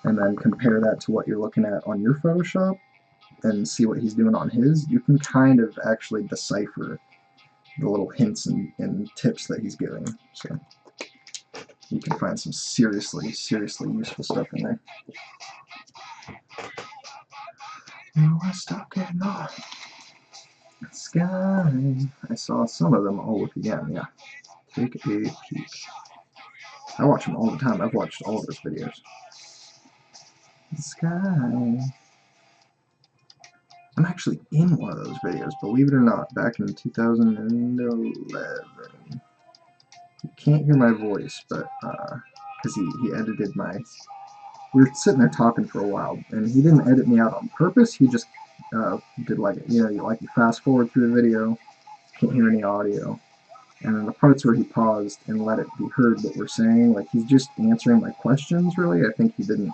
and then compare that to what you're looking at on your Photoshop and see what he's doing on his, you can kind of actually decipher the little hints and tips that he's giving. So you can find some seriously useful stuff in there. Oh, I stopped getting off. Sky. I saw some of them all look again, yeah. Take a peek. I watch them all the time. I've watched all of those videos. Sky. I'm actually in one of those videos, believe it or not, back in 2011. You can't hear my voice, but, because he edited my... We were sitting there talking for a while, and he didn't edit me out on purpose. He just did like, you fast forward through the video, can't hear any audio. And then the parts where he paused and let it be heard what we're saying, like he's just answering my questions, really. I think he didn't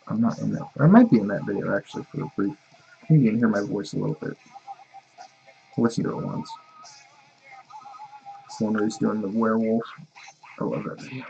I'm not in that. I might be in that video actually for a brief. You can hear my voice a little bit. Listen to it once. One where he's doing the werewolf. I love that video.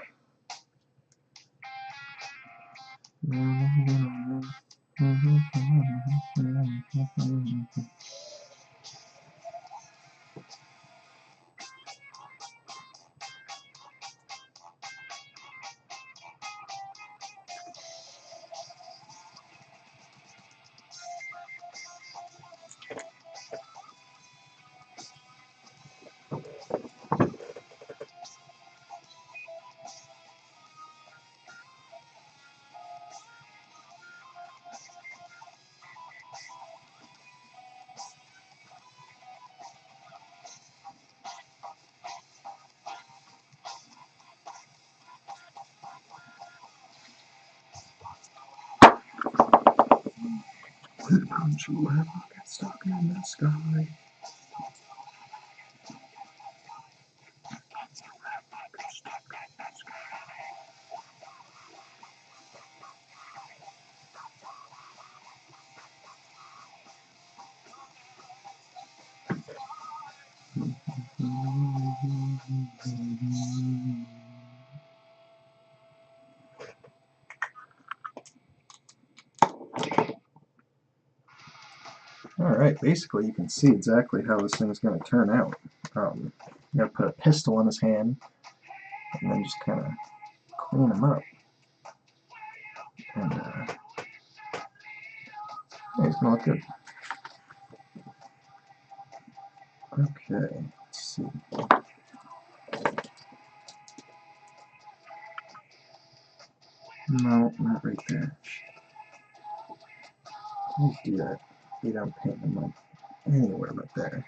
Don't you ever get stuck in the sky. Alright, basically you can see exactly how this thing's going to turn out. I'm going to put a pistol in his hand and then just kind of clean him up. And yeah, he's going to look good. Okay, let's see. No, not right there. Let's do that. You don't paint them up anywhere but there.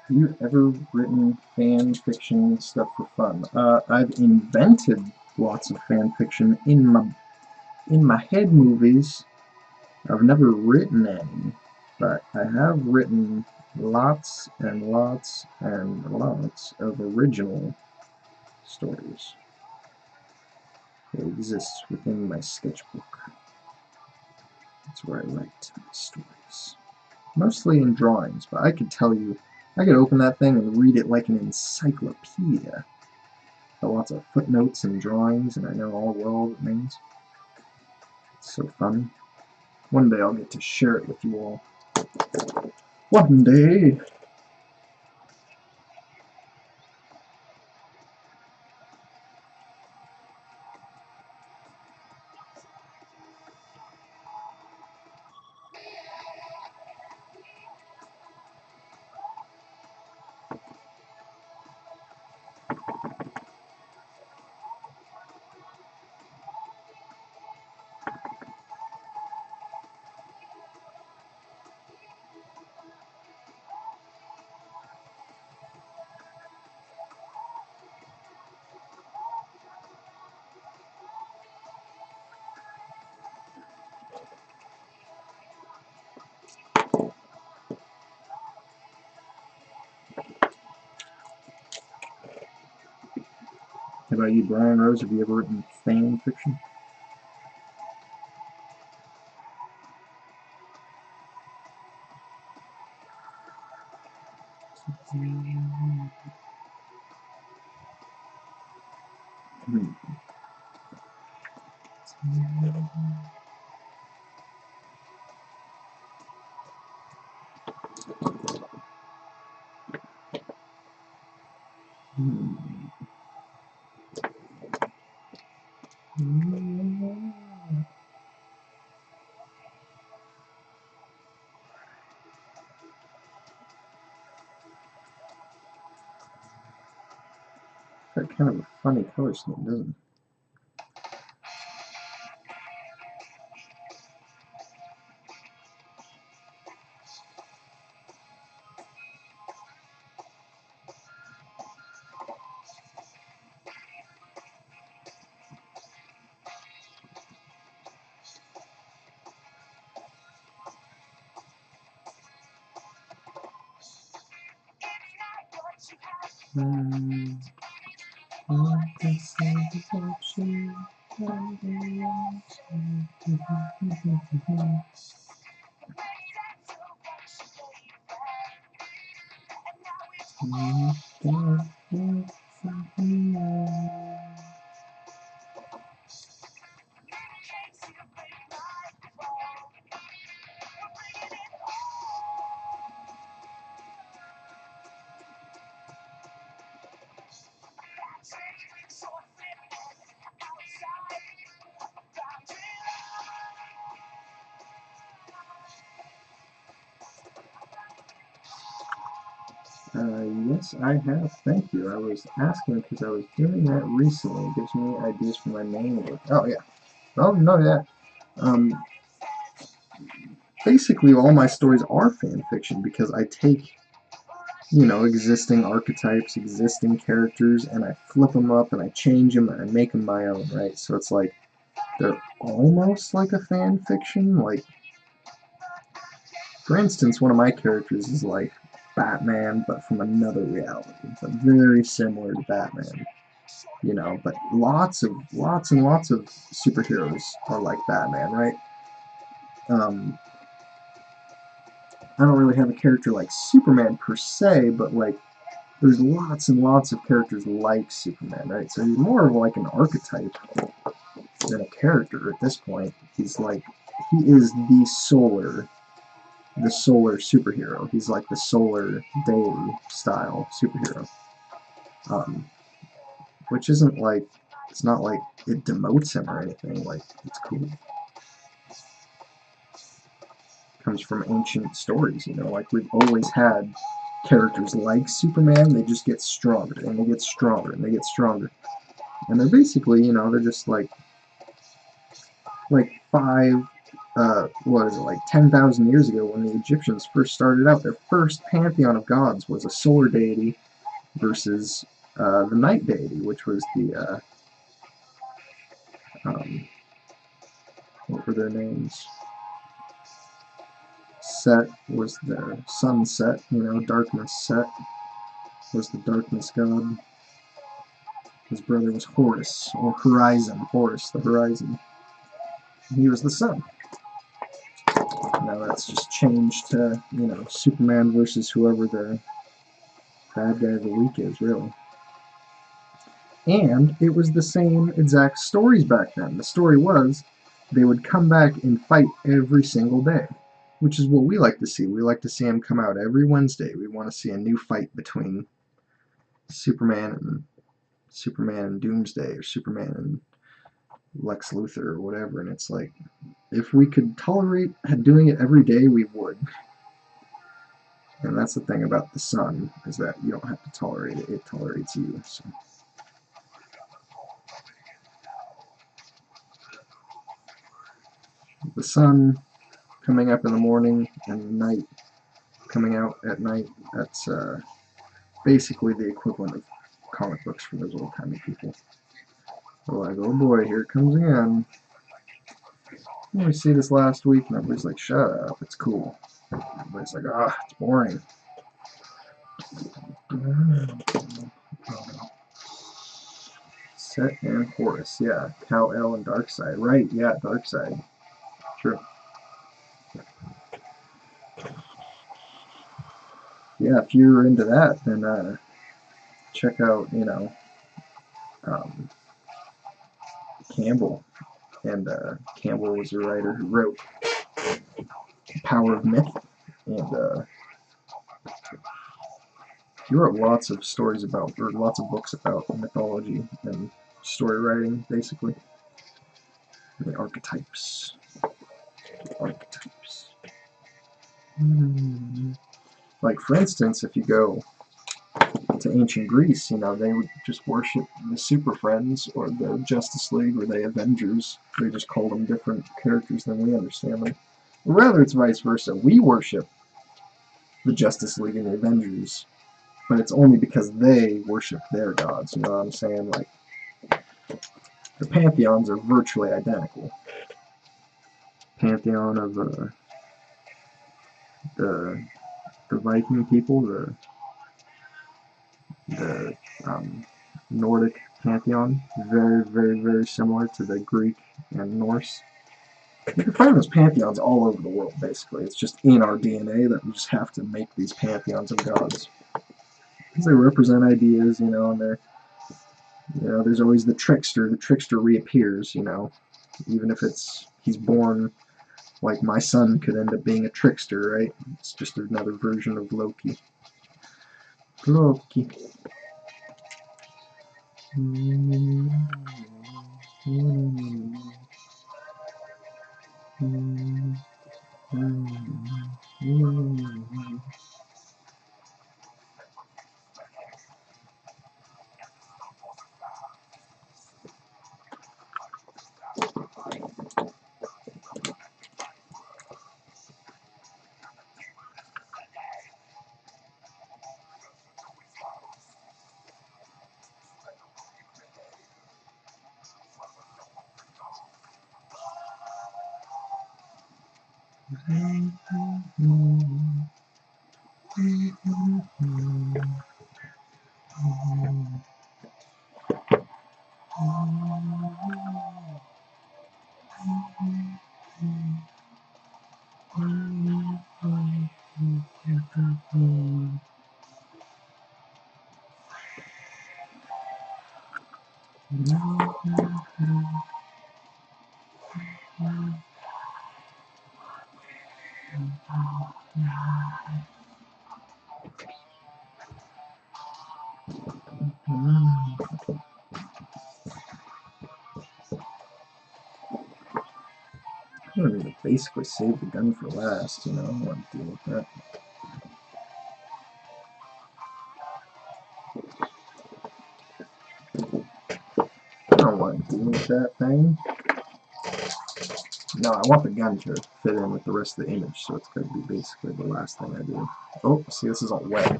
Have you ever written fan fiction stuff for fun? I've invented lots of fan fiction in my head movies. I've never written any, but I have written lots and lots and lots of original stories. It exists within my sketchbook. That's where I write my stories. Mostly in drawings, but I could tell you, I could open that thing and read it like an encyclopedia. Got lots of footnotes and drawings, and I know all the world it means. It's so fun. One day I'll get to share it with you all. One day! How about you, Brian Rose? Have you ever written fan fiction? got kind of a funny color scheme, doesn't it? Yes, I have. Thank you. I was asking because I was doing that recently. It gives me ideas for my main work. Oh, yeah. Oh, no, yeah. Basically, all my stories are fan fiction because I take, you know, existing archetypes, existing characters, and I flip them up and I change them and I make them my own, right? So it's like, they're almost like a fan fiction. Like, for instance, one of my characters is like Batman, but from another reality, but very similar to Batman, you know. But lots and lots of superheroes are like Batman, right? I don't really have a character like Superman per se, but like there's lots and lots of characters like Superman, right? So he's more of like an archetype than a character at this point. He's like, he is the solar superhero. He's like the solar deity style superhero. Um, which isn't like, it's not like it demotes him or anything, like, it's cool. It comes from ancient stories, you know, like we've always had characters like Superman, they just get stronger, and they get stronger, and they get stronger. And they're basically, you know, they're just like five, what is it, like 10,000 years ago when the Egyptians first started out, their first pantheon of gods was a solar deity versus the night deity, which was the, what were their names? Set was the sunset, you know, darkness. Set was the darkness god. His brother was Horus, or Horizon. Horus, the Horizon. He was the sun. Now that's just changed to, you know, Superman versus whoever the bad guy of the week is, really. And it was the same exact stories back then. The story was they would come back and fight every single day, which is what we like to see. We like to see them come out every Wednesday. We want to see a new fight between Superman and Doomsday, or Superman and Lex Luthor, or whatever. And it's like, if we could tolerate doing it every day, we would. And that's the thing about the sun, is that you don't have to tolerate it, it tolerates you. So. The sun coming up in the morning and the night coming out at night, that's basically the equivalent of comic books for those old-timey people. They're like, oh boy, here it comes again. We see this last week, and everybody's like, shut up, it's cool. Everybody's like, ah, it's boring. Set and Horus, yeah. Kal-El and Darkseid, right, yeah, Darkseid. True. Yeah, if you're into that, then check out, you know, Campbell. And Campbell was the writer who wrote Power of Myth, and he wrote lots of stories about, or lots of books about mythology and story writing, basically. And the archetypes. Archetypes. Like, for instance, if you go to ancient Greece, you know, they would just worship the Super Friends or the Justice League or the Avengers. They just called them different characters than we understand them. Or rather, it's vice versa. We worship the Justice League and the Avengers, but it's only because they worship their gods. You know what I'm saying? Like, the pantheons are virtually identical. Pantheon of the Viking people, the Nordic pantheon, very, very, very similar to the Greek and Norse. You can find those pantheons all over the world, basically. It's just in our DNA that we just have to make these pantheons of gods. Because they represent ideas, you know, and they're, you know, there's always the trickster. The trickster reappears, you know, even if he's born, like my son could end up being a trickster, right? It's just another version of Loki. Loki. I need to basically save the gun for last, you know, I don't want to deal with that. I don't want to deal with that thing. No, I want the gun to fit in with the rest of the image, so it's going to be basically the last thing I do. Oh, see, this is all wet.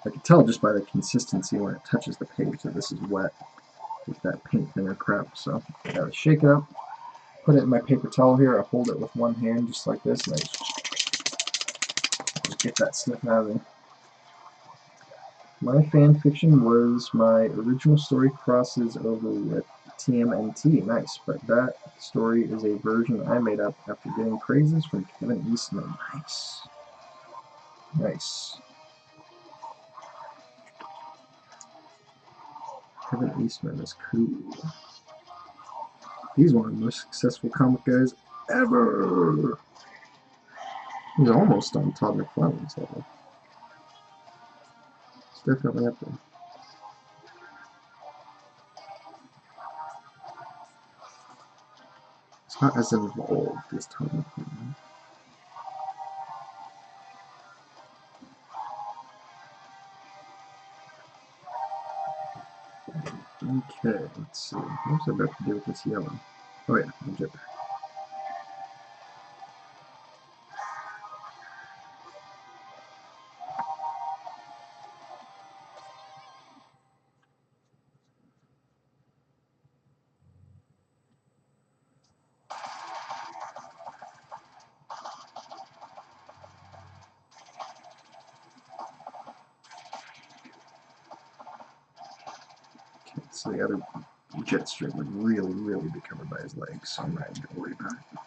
I can tell just by the consistency when it touches the page that this is wet with that paint thinner crap, so I gotta shake it up, put it in my paper towel here, I hold it with one hand just like this, and I just get that stuff out of there. My fan fiction was my original story crosses over with TMNT, nice, but that story is a version I made up after getting praises from Kevin Eastman, nice. Nice. Kevin Eastman is cool. He's one of the most successful comic guys ever. He's almost on Todd McFarlane's level. It's definitely up there. It's not as involved as Todd McFarlane. Okay, let's see. What's I about to do with this yellow? Oh yeah, Jip. Okay, so the other jet strip would really, really be covered by his legs, so I'm not even going to worry about it.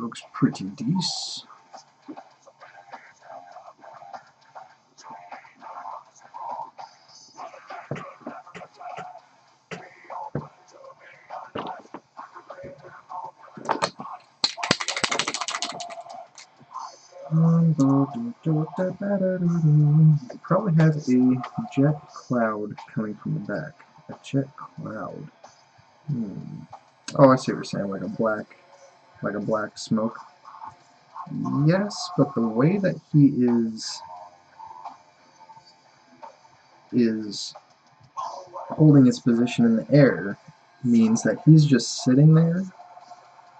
looks pretty decent. It probably has a jet cloud coming from the back. A jet cloud. Oh, I see what you're saying, like a black smoke. Yes, but the way that he is holding his position in the air means that he's just sitting there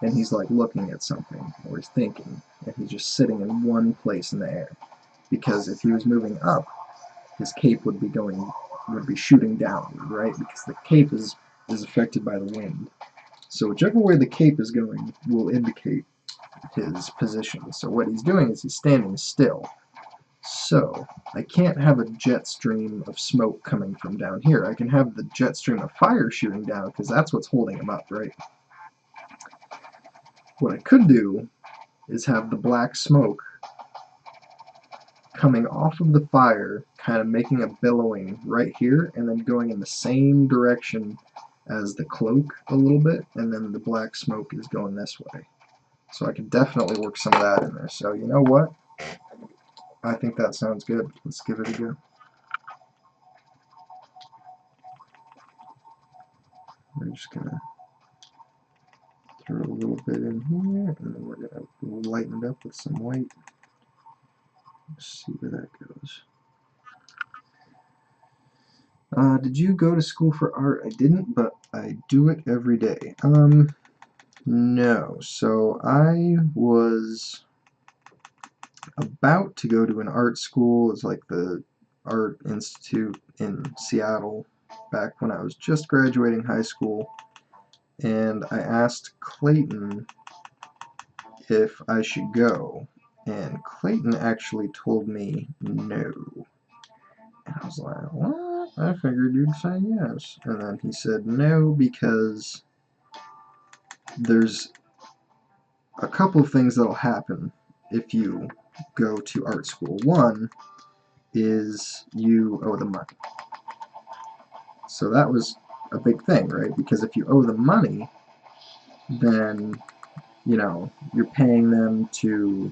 and he's like looking at something or he's thinking, and he's just sitting in one place in the air. Because if he was moving up, his cape would be shooting downward, right? Because the cape is affected by the wind. So whichever way the cape is going will indicate his position. So what he's doing is he's standing still. So I can't have a jet stream of smoke coming from down here. I can have the jet stream of fire shooting down because that's what's holding him up, right? What I could do is have the black smoke coming off of the fire, kind of making a billowing right here, and then going in the same direction as the cloak a little bit, and then the black smoke is going this way. So I could definitely work some of that in there. So you know what? I think that sounds good. Let's give it a go. We're just gonna throw a little bit in here, and then we're gonna lighten it up with some white. Let's see where that goes. Did you go to school for art? I didn't, but I do it every day. No. So I was about to go to an art school. It's like the Art Institute in Seattle back when I was just graduating high school, and I asked Clayton if I should go, and Clayton actually told me no. And I was like, what? I figured you'd say yes. And then he said no because there's a couple of things that'll happen if you go to art school. One is you owe them money. So that was a big thing, right? Because if you owe them money, then, you know, you're paying them to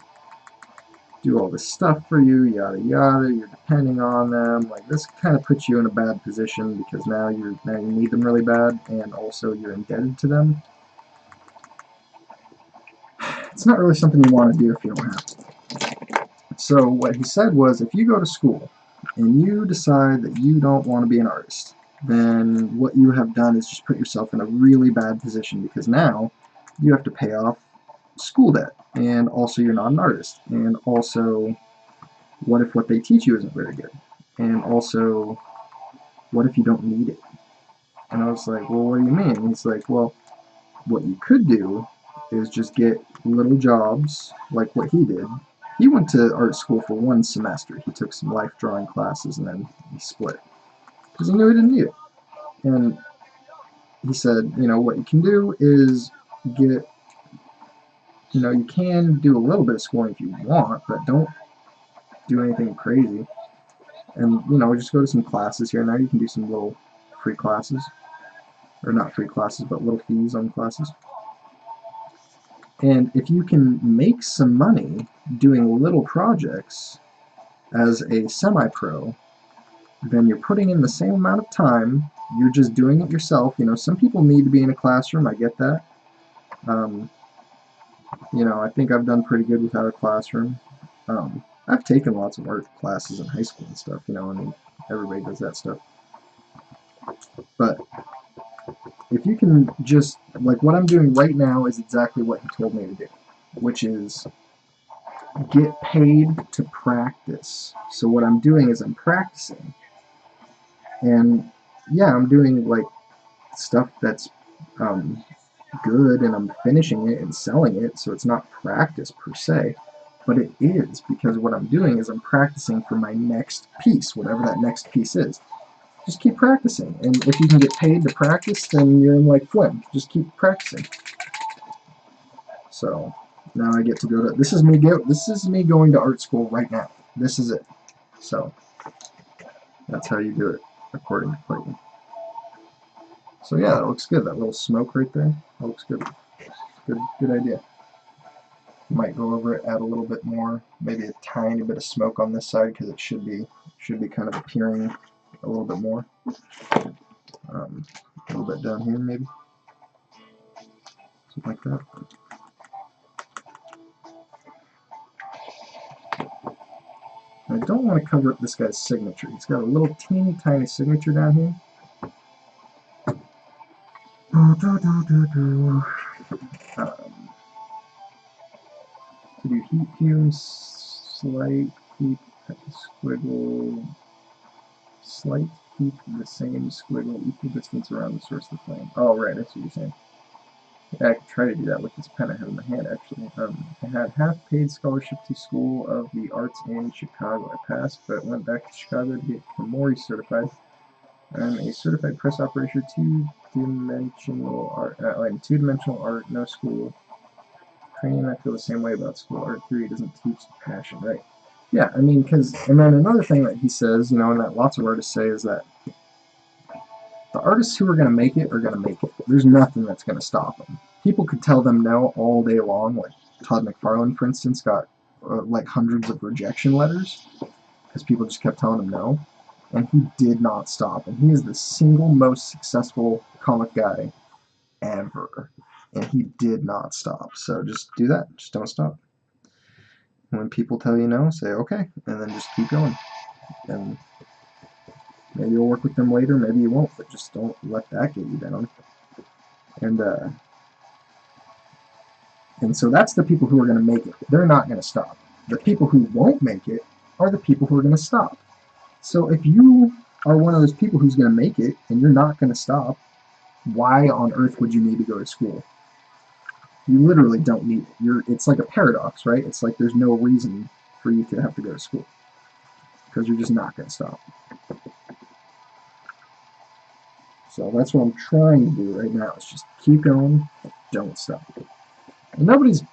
do all this stuff for you, yada yada, you're depending on them. Like, this kind of puts you in a bad position because now you need them really bad, and also you're indebted to them. It's not really something you want to do if you don't have to. So what he said was, if you go to school and you decide that you don't want to be an artist, then what you have done is just put yourself in a really bad position, because now you have to pay off school debt, and also you're not an artist, and also what if what they teach you isn't very good, and also what if you don't need it? And I was like, well, what do you mean? And he's like, well, what you could do is just get little jobs like what he did. He went to art school for 1 semester. He took some life drawing classes and then he split because he knew he didn't need it. And he said, you know, what you can do is get, you know, you can do a little bit of schooling if you want, but don't do anything crazy. And, you know, just go to some classes here and there. You can do some little free classes. Or not free classes, but little fees on classes. And if you can make some money doing little projects as a semi-pro, then you're putting in the same amount of time, you're just doing it yourself. You know, some people need to be in a classroom, I get that. You know, I think I've done pretty good without a classroom. I've taken lots of art classes in high school and stuff, you know, I mean, everybody does that stuff. But if you can just, like what I'm doing right now is exactly what he told me to do, which is get paid to practice. So what I'm doing is I'm practicing. And yeah, I'm doing like stuff that's good, and I'm finishing it and selling it, so it's not practice per se, but it is, because what I'm doing is I'm practicing for my next piece, whatever that next piece is. Just keep practicing, and if you can get paid to practice, then you're in like Flynn. Just keep practicing. So, Now I get to go to, this is me going to art school right now. This is it. So that's how you do it, according to Clayton. So yeah, that looks good. That little smoke right there, that looks good. Good idea. Might go over it, add a little bit more, maybe a tiny bit of smoke on this side because it should be kind of appearing a little bit more. A little bit down here maybe, something like that. I don't want to cover up this guy's signature. He's got a little teeny tiny signature down here. To do heat fumes, slight heat at the squiggle, slight heat the same squiggle, equal distance around the source of the flame. Oh, right, that's what you're saying. Yeah, I could try to do that with this pen I have in my hand, actually. I had half-paid scholarship to School of the Arts in Chicago. I passed, but went back to Chicago to get Komori certified. I'm a certified press operator, two-dimensional art, no school training. I feel the same way about school. Art theory doesn't teach the passion, right? Yeah, I mean, and then another thing that he says, you know, and that lots of artists say is that the artists who are going to make it are going to make it. There's nothing that's going to stop them. People could tell them no all day long. Like Todd McFarlane, for instance, got like hundreds of rejection letters because people just kept telling him no. And he did not stop. And he is the single most successful comic guy ever. And he did not stop. So just do that. Just don't stop. When people tell you no, say okay, and then just keep going. And maybe you'll work with them later, maybe you won't, but just don't let that get you down. And so that's the people who are going to make it. They're not going to stop. The people who won't make it are the people who are going to stop. So if you are one of those people who's going to make it and you're not going to stop, why on earth would you need to go to school? You literally don't need it. It's like a paradox, right? It's like there's no reason for you to have to go to school because you're just not going to stop. So that's what I'm trying to do right now, is just keep going, don't stop. And nobody's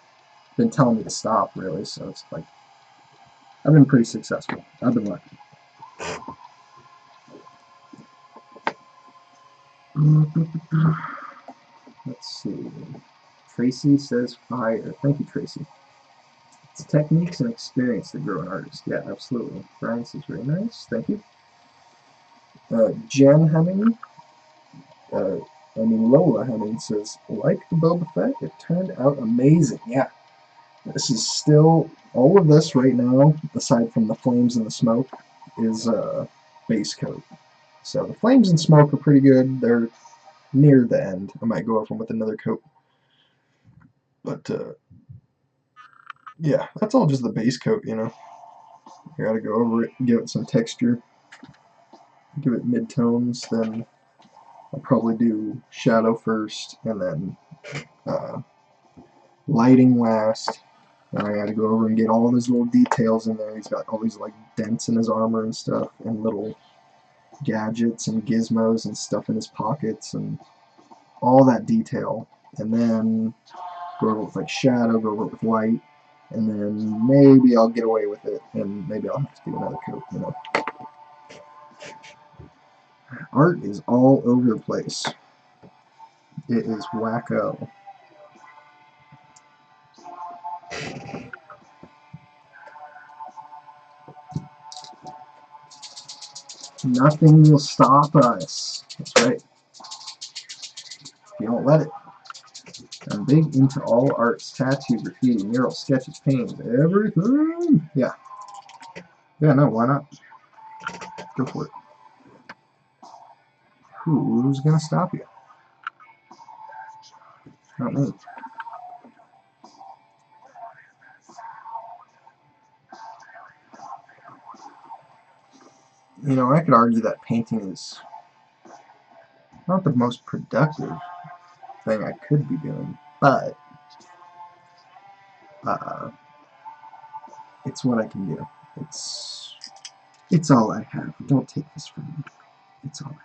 been telling me to stop, really, so it's like, I've been pretty successful. I've been lucky. Let's see. Tracy says fire. Thank you, Tracy. It's techniques and experience that grow an artist. Yeah, absolutely. Brian says very nice. Thank you. Jen Hemming, Lola Hemming says, like the Boba Fett, it turned out amazing. Yeah. This is still, all of this right now, aside from the flames and the smoke, is base coat. So the flames and smoke are pretty good. They're near the end. I might go over them with another coat. But, yeah, that's all just the base coat, you know. You gotta go over it, give it some texture, give it mid-tones, then I'll probably do shadow first, and then lighting last. And I gotta go over and get all those little details in there. He's got all these, like, dents in his armor and stuff, and little gadgets and gizmos and stuff in his pockets, and all that detail. And then go over with, like, shadow, go over it with light, and then maybe I'll get away with it, and maybe I'll have to do another coat, you know. Art is all over the place. It is wacko. Nothing will stop us. That's right. You don't let it. I'm big into all arts, tattoo, graffiti, mural, sketches, paintings, everything. Yeah. Yeah, no, why not? Go for it. Who's gonna stop you? Not me. You know, I could argue that painting is not the most productive thing I could be doing, but it's what I can do. It's all I have. Don't take this from me. It's all I have.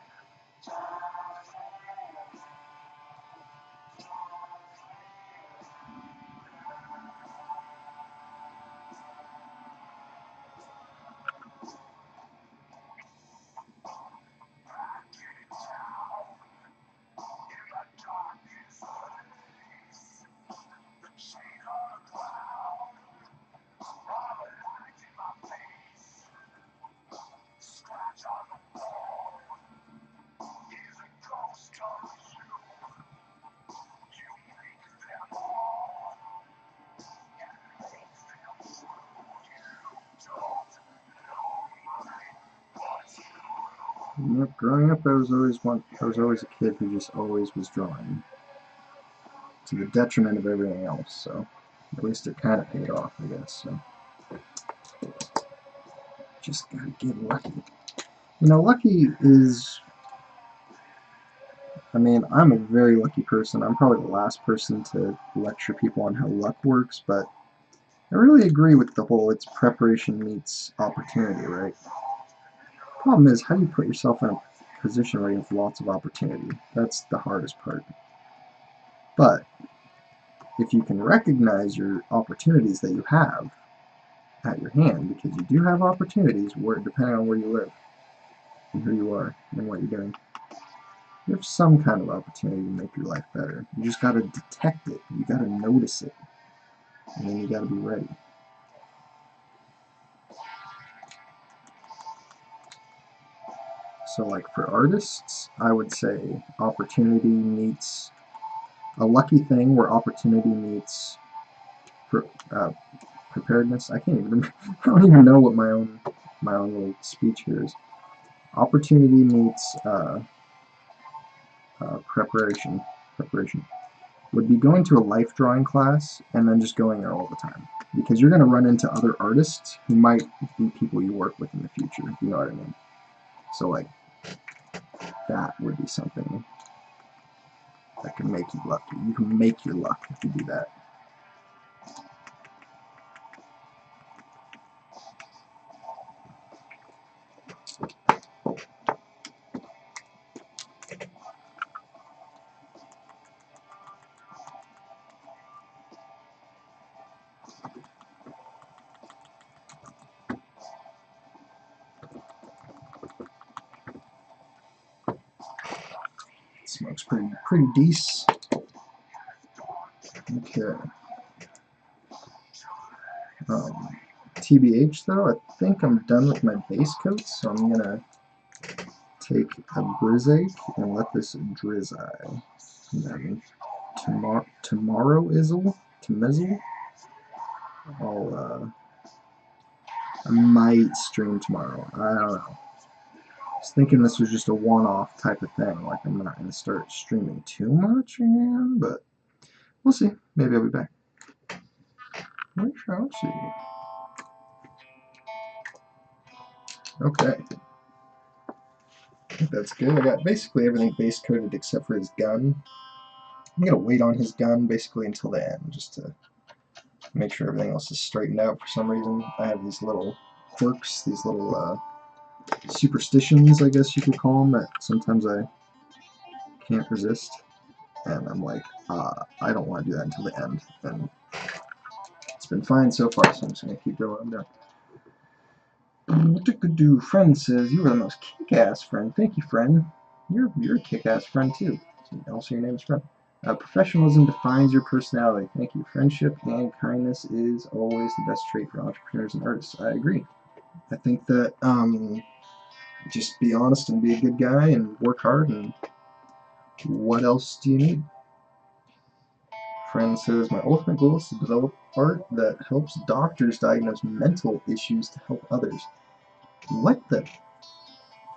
Yep, growing up, I was always a kid who just always was drawing, to the detriment of everything else. So at least it kind of paid off, I guess. So just gotta get lucky. You know, lucky is. I mean, I'm a very lucky person. I'm probably the last person to lecture people on how luck works, but I really agree with the whole it's preparation meets opportunity, right? Problem is, how do you put yourself in a position where you have lots of opportunity? That's the hardest part. But if you can recognize your opportunities that you have at your hand, because you do have opportunities where, depending on where you live and who you are and what you're doing, you have some kind of opportunity to make your life better. You just got to detect it. You got to notice it. And then you got to be ready. So like for artists, I would say opportunity meets a lucky thing where opportunity meets uh, preparedness. I can't even I don't even know what my own little speech here is. Opportunity meets preparation would be going to a life drawing class and then just going there all the time, because you're going to run into other artists who might be people you work with in the future, if you know what I mean. So like that would be something that can make you lucky. You can make your luck if you do that. Smoke's pretty decent. Okay. TBH though, I think I'm done with my base coats, so I'm gonna take a Brizake and let this Drizzy. And then tomorrow I might stream tomorrow. I don't know. I was thinking this was just a one-off type of thing, like I'm not gonna start streaming too much again, but we'll see. Maybe I'll be back. We shall see. Okay. I think that's good. I got basically everything base coated except for his gun. I'm gonna wait on his gun basically until the end, just to make sure everything else is straightened out for some reason. I have these little quirks, these little superstitions, I guess you could call them, that sometimes I can't resist. And I'm like, I don't want to do that until the end. And it's been fine so far, so I'm just going to keep doing what I'm doing. What friend says, you are the most kick-ass friend. Thank you, friend. You're a kick-ass friend, too. Also, your name is friend. Professionalism defines your personality. Thank you. Friendship and kindness is always the best trait for entrepreneurs and artists. I agree. I think that just be honest and be a good guy and work hard, and what else do you need? Friend says, my ultimate goal is to develop art that helps doctors diagnose mental issues to help others. What the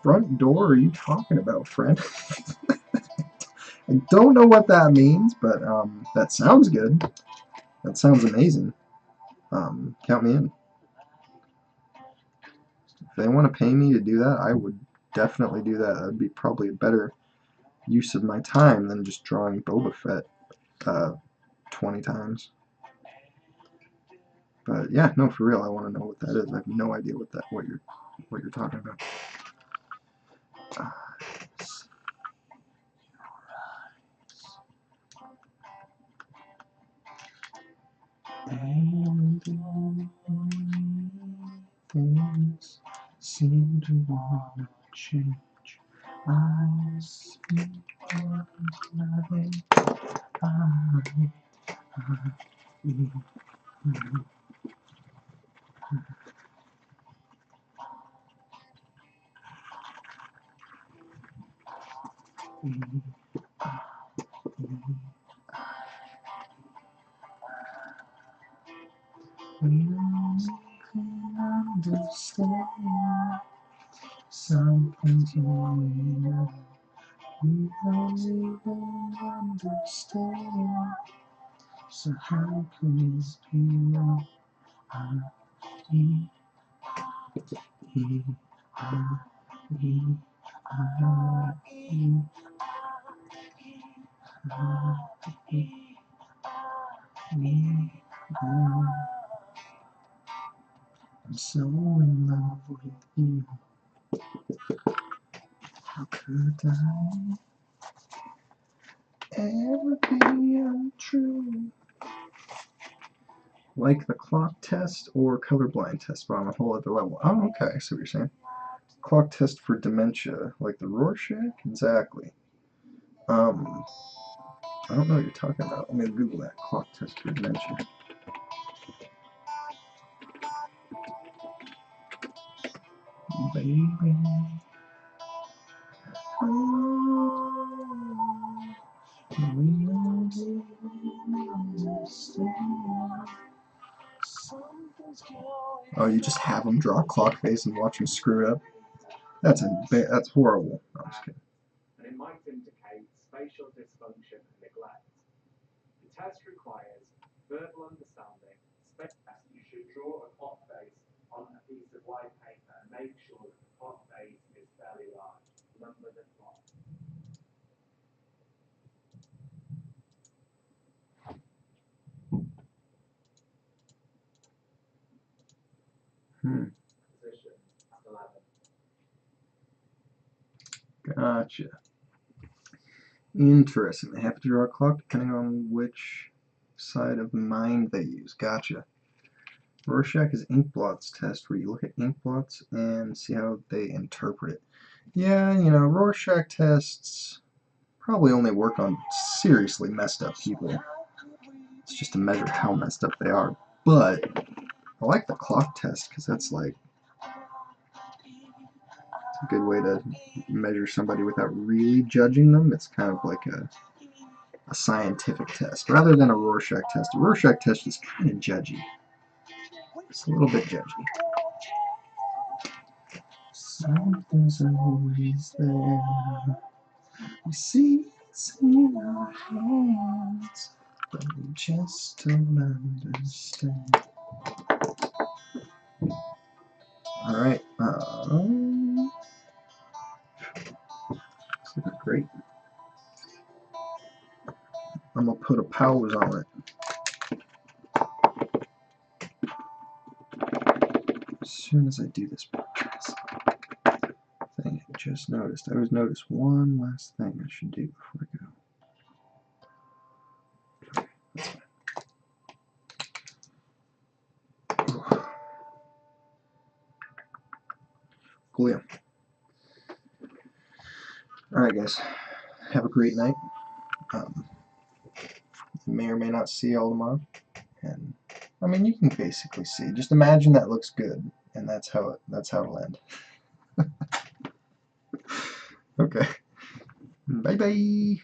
front door are you talking about, friend? I don't know what that means, but that sounds good. That sounds amazing. Count me in. If they want to pay me to do that, I would definitely do that. That would be probably a better use of my time than just drawing Boba Fett 20 times. But yeah, no, for real, I want to know what that is. I have no idea what you're talking about. And things seem to want to change. I speak of nothing. You can understand something only we don't even understand. So how can this be love? E, E, I, E, I, E, I, E, me, I. I'm so in love with you. How could I ever be untrue? Like the clock test or colorblind test, but on a whole other level. Oh, okay, I see what you're saying. Clock test for dementia, like the Rorschach? Exactly. I don't know what you're talking about. Let me Google that. Clock test for dementia. Baby. Oh, you just have them draw a clock face and watch them screw it up? That's horrible. No, I'm just kidding. And it might indicate spatial dysfunction and neglect. The test requires verbal understanding. You should draw a clock face on a piece of white paper and make sure that the clock face is fairly large. Number the clock. Position at 11. Gotcha. Interesting. They have to draw a clock depending on which side of mind they use. Gotcha. Rorschach is ink blots test where you look at ink blots and see how they interpret it. Yeah, you know, Rorschach tests probably only work on seriously messed up people. It's just to measure how messed up they are. But I like the clock test because that's like a good way to measure somebody without really judging them. It's kind of like a scientific test rather than a Rorschach test. A Rorschach test is kind of judgy. It's a little bit judgy. Something's always there. We see it's in our hands, but we just don't understand. Alright, this is great. I'm gonna put a pause on it. As soon as I do this podcast thing, I just noticed. I always notice one last thing I should do before I go. That's fine. Cool, yeah. Alright, guys. Have a great night. May or may not see y'all tomorrow. And I mean, you can basically see. Just imagine that looks good, and that's how it'll end. Okay. Bye bye.